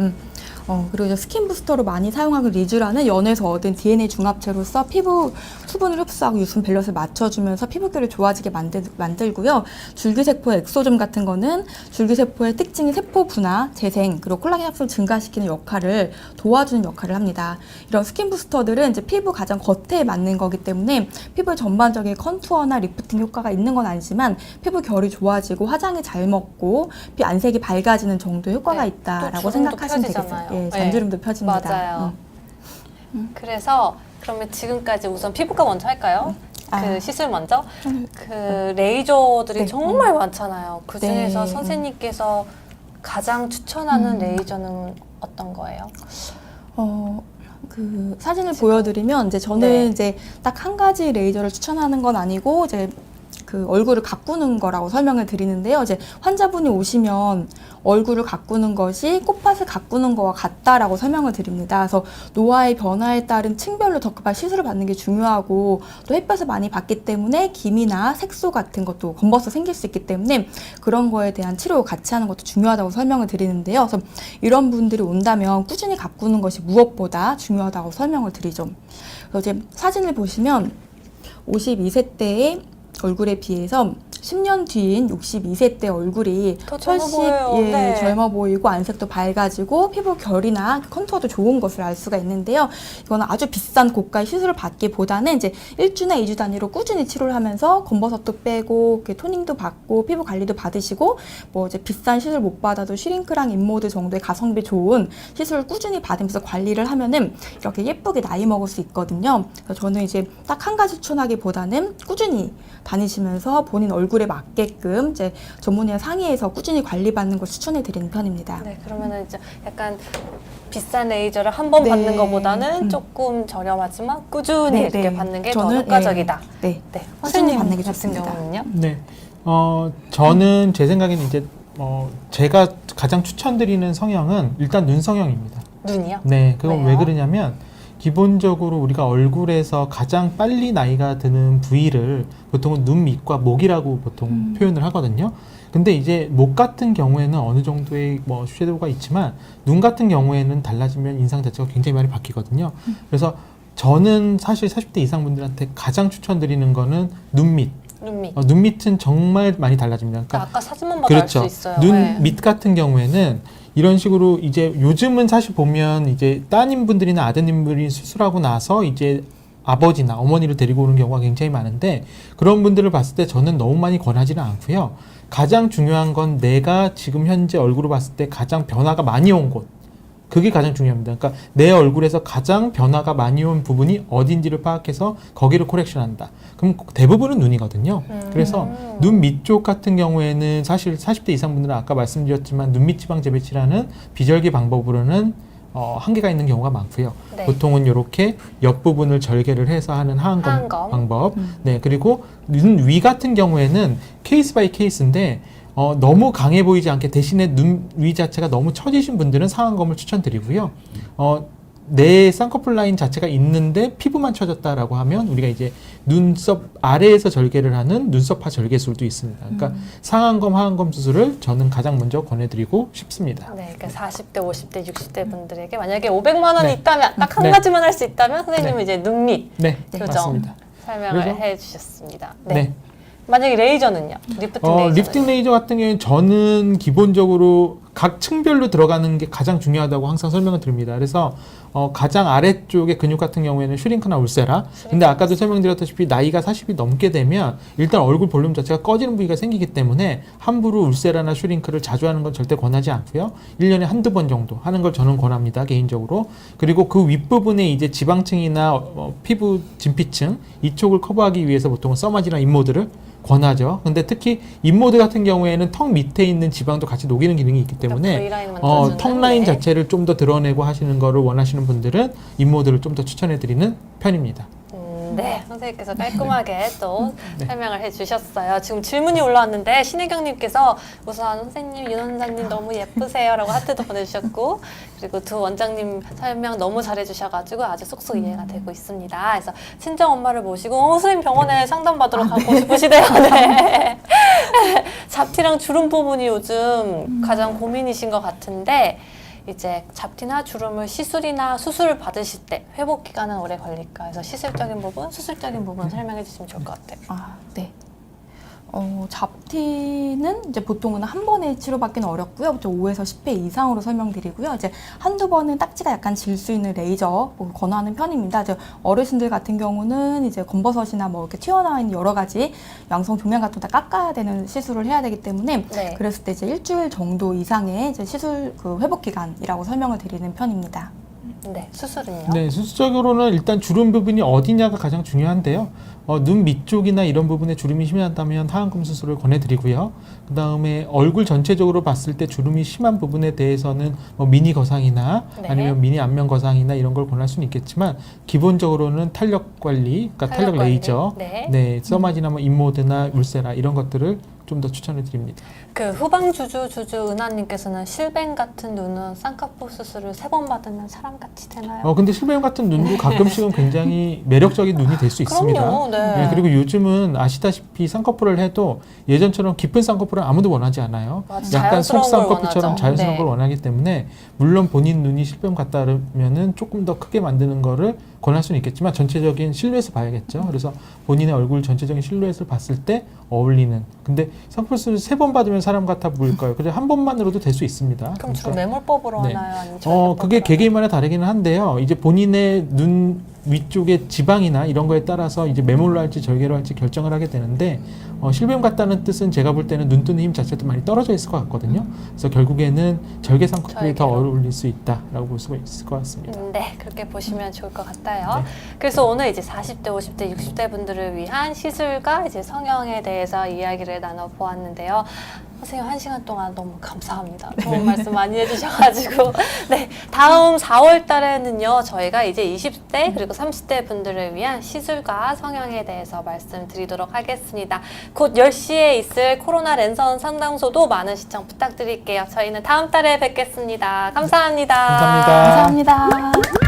그리고 이제 스킨 부스터로 많이 사용하는 리쥬라는 연에서 얻은 DNA 중합체로서 피부 수분을 흡수하고 유순 밸런스를 맞춰주면서 피부결을 좋아지게 만들고요. 줄기세포의 엑소즘 같은 거는 줄기세포의 특징인 세포 분화, 재생, 그리고 콜라겐 합성을 증가시키는 역할을 도와주는 역할을 합니다. 이런 스킨 부스터들은 이제 피부 가장 겉에 맞는 거기 때문에 피부의 전반적인 컨투어나 리프팅 효과가 있는 건 아니지만 피부 결이 좋아지고 화장이 잘 먹고 안색이 밝아지는 정도의 효과가 네. 있다라고 또 주름도 생각하시면 펴지잖아요. 되겠어요. 예, 네. 잔주름도 펴집니다. 맞아요. 그래서 그러면 지금까지 우선 피부과 먼저 할까요? 그 시술 먼저. 그 레이저들이 네. 정말 많잖아요. 그 중에서 네. 선생님께서 가장 추천하는 레이저는 어떤 거예요? 그 사진을 보여드리면 이제 저는 네. 이제 딱 한 가지 레이저를 추천하는 건 아니고 이제 그 얼굴을 가꾸는 거라고 설명을 드리는데요. 이제 환자분이 오시면 얼굴을 가꾸는 것이 꽃밭을 가꾸는 거와 같다라고 설명을 드립니다. 그래서 노화의 변화에 따른 층별로 더 급한 시술을 받는 게 중요하고 또 햇볕을 많이 받기 때문에 기미나 색소 같은 것도 검버서 생길 수 있기 때문에 그런 거에 대한 치료 같이 하는 것도 중요하다고 설명을 드리는데요. 그래서 이런 분들이 온다면 꾸준히 가꾸는 것이 무엇보다 중요하다고 설명을 드리죠. 그래서 이제 사진을 보시면 52세 때의 얼굴에 비해서 10년 뒤인 62세 때 얼굴이 더 젊어 훨씬 보여요. 네. 젊어 보이고 안색도 밝아지고 피부 결이나 컨투어도 좋은 것을 알 수가 있는데요. 이거는 아주 비싼 고가의 시술을 받기보다는 이제 1주나 2주 단위로 꾸준히 치료를 하면서 검버섯도 빼고 이렇게 토닝도 받고 피부 관리도 받으시고 뭐 이제 비싼 시술 못 받아도 슈링크랑 인모드 정도의 가성비 좋은 시술을 꾸준히 받으면서 관리를 하면은 이렇게 예쁘게 나이 먹을 수 있거든요. 그래서 저는 이제 딱 한 가지 추천하기보다는 꾸준히 다니시면서 본인 얼굴에 맞게끔 이제 전문의와 상의해서 꾸준히 관리받는 걸 추천해 드리는 편입니다. 네, 그러면은 이제 약간 비싼 레이저를 한 번 네. 받는 것보다는 조금 저렴하지만 꾸준히 네, 이렇게 네. 받는 게 더 저는, 효과적이다. 네. 네, 꾸준히 선생님 받는 게 같은 좋습니다. 경우는요? 네. 저는 제 생각에는 이제 제가 가장 추천드리는 성형은 일단 눈 성형입니다. 눈이요? 네, 그건 왜요? 왜 그러냐면 기본적으로 우리가 얼굴에서 가장 빨리 나이가 드는 부위를 보통은 눈 밑과 목이라고 보통 표현을 하거든요. 근데 이제 목 같은 경우에는 어느 정도의 뭐 섀도우가 있지만 눈 같은 경우에는 달라지면 인상 자체가 굉장히 많이 바뀌거든요. 그래서 저는 사실 40대 이상 분들한테 가장 추천드리는 거는 눈 밑. 눈 밑. 눈 밑은 정말 많이 달라집니다. 그러니까 아까 사진만 봐도 알 수 그렇죠. 있어요. 눈 네. 밑 같은 경우에는 이런 식으로 이제 요즘은 사실 보면 이제 따님분들이나 아드님들이 수술하고 나서 이제 아버지나 어머니를 데리고 오는 경우가 굉장히 많은데 그런 분들을 봤을 때 저는 너무 많이 권하지는 않고요. 가장 중요한 건 내가 지금 현재 얼굴을 봤을 때 가장 변화가 많이 온 곳. 그게 가장 중요합니다. 그러니까 내 얼굴에서 가장 변화가 많이 온 부분이 어딘지를 파악해서 거기를 코렉션한다. 그럼 대부분은 눈이거든요. 그래서 눈 밑쪽 같은 경우에는 사실 40대 이상 분들은 아까 말씀드렸지만 눈밑 지방 재배치라는 비절개 방법으로는 한계가 있는 경우가 많고요. 네. 보통은 이렇게 옆부분을 절개를 해서 하는 하안검 하안검. 방법. 네, 그리고 눈 위 같은 경우에는 케이스 바이 케이스인데 너무 강해 보이지 않게 대신에 눈 위 자체가 너무 처지신 분들은 상안검을 추천드리고요. 내 쌍꺼풀 라인 자체가 있는데 피부만 처졌다라고 하면 우리가 이제 눈썹 아래에서 절개를 하는 눈썹화 절개술도 있습니다. 그러니까 상안검, 하안검 수술을 저는 가장 먼저 권해드리고 싶습니다. 네, 그러니까 40대, 50대, 60대 분들에게 만약에 500만 원이 네. 있다면 딱 한 네. 가지만 할 수 있다면 선생님은 이제 눈 밑 네, 교정 맞습니다. 설명을 그래서- 해주셨습니다. 네. 네. 만약에 레이저는요? 리프팅 레이저. 리프팅 레이저 같은 경우에 저는 기본적으로 각 층별로 들어가는 게 가장 중요하다고 항상 설명을 드립니다. 그래서 가장 아래쪽의 근육 같은 경우에는 슈링크나 울세라. 근데 아까도 설명드렸다시피 나이가 40이 넘게 되면 일단 얼굴 볼륨 자체가 꺼지는 부위가 생기기 때문에 함부로 울세라나 슈링크를 자주 하는 건 절대 권하지 않고요. 1년에 한두 번 정도 하는 걸 저는 권합니다. 개인적으로. 그리고 그 윗부분에 이제 지방층이나 피부 진피층 이쪽을 커버하기 위해서 보통은 써마지나 인모드를 권하죠. 근데 특히 인모드 같은 경우에는 턱 밑에 있는 지방도 같이 녹이는 기능이 있기 때문에 V라인 만들어주는, 턱 라인 네. 자체를 좀 더 드러내고 하시는 거를 원하시는 분들은 인모드를 좀 더 추천해 드리는 편입니다. 네, 선생님께서 깔끔하게 또 네. 설명을 해주셨어요. 지금 질문이 올라왔는데 신혜경님께서 우선 선생님, 윤 원장님 너무 예쁘세요라고 하트도 보내주셨고, 그리고 두 원장님 설명 너무 잘해주셔가지고 아주 쏙쏙 이해가 되고 있습니다. 그래서 친정 엄마를 모시고 선생님 병원에 상담 받으러 가고 싶으시대요. 네. 잡티랑 주름 부분이 요즘 가장 고민이신 것 같은데. 이제 잡티나 주름을 시술이나 수술을 받으실 때 회복 기간은 오래 걸릴까 해서 시술적인 부분, 수술적인 부분 설명해 주시면 좋을 것 같아요. 아, 네. 잡티는 이제 보통은 한 번에 치료받기는 어렵고요. 5에서 10회 이상으로 설명드리고요. 이제 한두 번은 딱지가 약간 질 수 있는 레이저 권하는 편입니다. 이제 어르신들 같은 경우는 이제 검버섯이나 뭐 이렇게 튀어나온 여러 가지 양성 종양 같은 거 다 깎아야 되는 시술을 해야 되기 때문에 네. 그랬을 때 이제 일주일 정도 이상의 이제 시술 그 회복 기간이라고 설명을 드리는 편입니다. 네, 수술은요? 네, 수술적으로는 일단 주름 부분이 어디냐가 가장 중요한데요. 눈 밑쪽이나 이런 부분에 주름이 심하다면 하안검 수술을 권해드리고요. 그 다음에 얼굴 전체적으로 봤을 때 주름이 심한 부분에 대해서는 뭐 미니 거상이나 네. 아니면 미니 안면 거상이나 이런 걸 권할 수는 있겠지만 기본적으로는 탄력 관리, 그러니까 탄력 탄력 관리. 레이저, 네. 네, 써마지나 뭐 인모드나 울세라 이런 것들을 좀 더 추천해 드립니다. 그 후방주주 은하님께서는 실뱅 같은 눈은 쌍꺼풀 수술을 3번 받으면 사람같이 되나요? 근데 실뱀 같은 눈도 가끔씩은 굉장히 매력적인 눈이 될 수 있습니다. 그럼요. 네. 네, 그리고 요즘은 아시다시피 쌍꺼풀을 해도 예전처럼 깊은 쌍꺼풀은 아무도 원하지 않아요. 맞아, 약간 자연스러운 걸 속쌍꺼풀처럼 원하죠. 자연스러운 네. 걸 원하기 때문에 물론 본인 눈이 실뱀 같다면은 조금 더 크게 만드는 거를 권할 수는 있겠지만 전체적인 실루엣을 봐야겠죠. 그래서 본인의 얼굴 전체적인 실루엣을 봤을 때 어울리는. 근데 쌍꺼풀 수술 3번 받으면 사람 같아 보일까요? 그래 한 번만으로도 될 수 있습니다. 그럼 주로 그러니까 매몰법으로 네. 하나요? 아니면 그게 절개법으로 개개인마다 다르기는 한데요. 이제 본인의 눈 위쪽의 지방이나 이런 거에 따라서 이제 매몰로 할지 절개로 할지 결정을 하게 되는데 실뱀 같다는 뜻은 제가 볼 때는 눈 뜨는 힘 자체도 많이 떨어져 있을 것 같거든요. 그래서 결국에는 절개 쌍꺼풀이 더 절개로. 어울릴 수 있다라고 볼 수가 있을 것 같습니다. 네, 그렇게 보시면 좋을 것 같아요. 네. 그래서 오늘 이제 40대, 50대, 60대 분들을 위한 시술과 이제 성형에 대해서 이야기를 나눠보았는데요. 선생님 1시간 동안 너무 감사합니다. 좋은 말씀 많이 해주셔가지고 네, 다음 4월 달에는요 저희가 이제 20대 그리고 30대 분들을 위한 시술과 성형에 대해서 말씀드리도록 하겠습니다. 곧 10시에 있을 코로나 랜선 상담소도 많은 시청 부탁드릴게요. 저희는 다음 달에 뵙겠습니다. 감사합니다. 감사합니다. 감사합니다.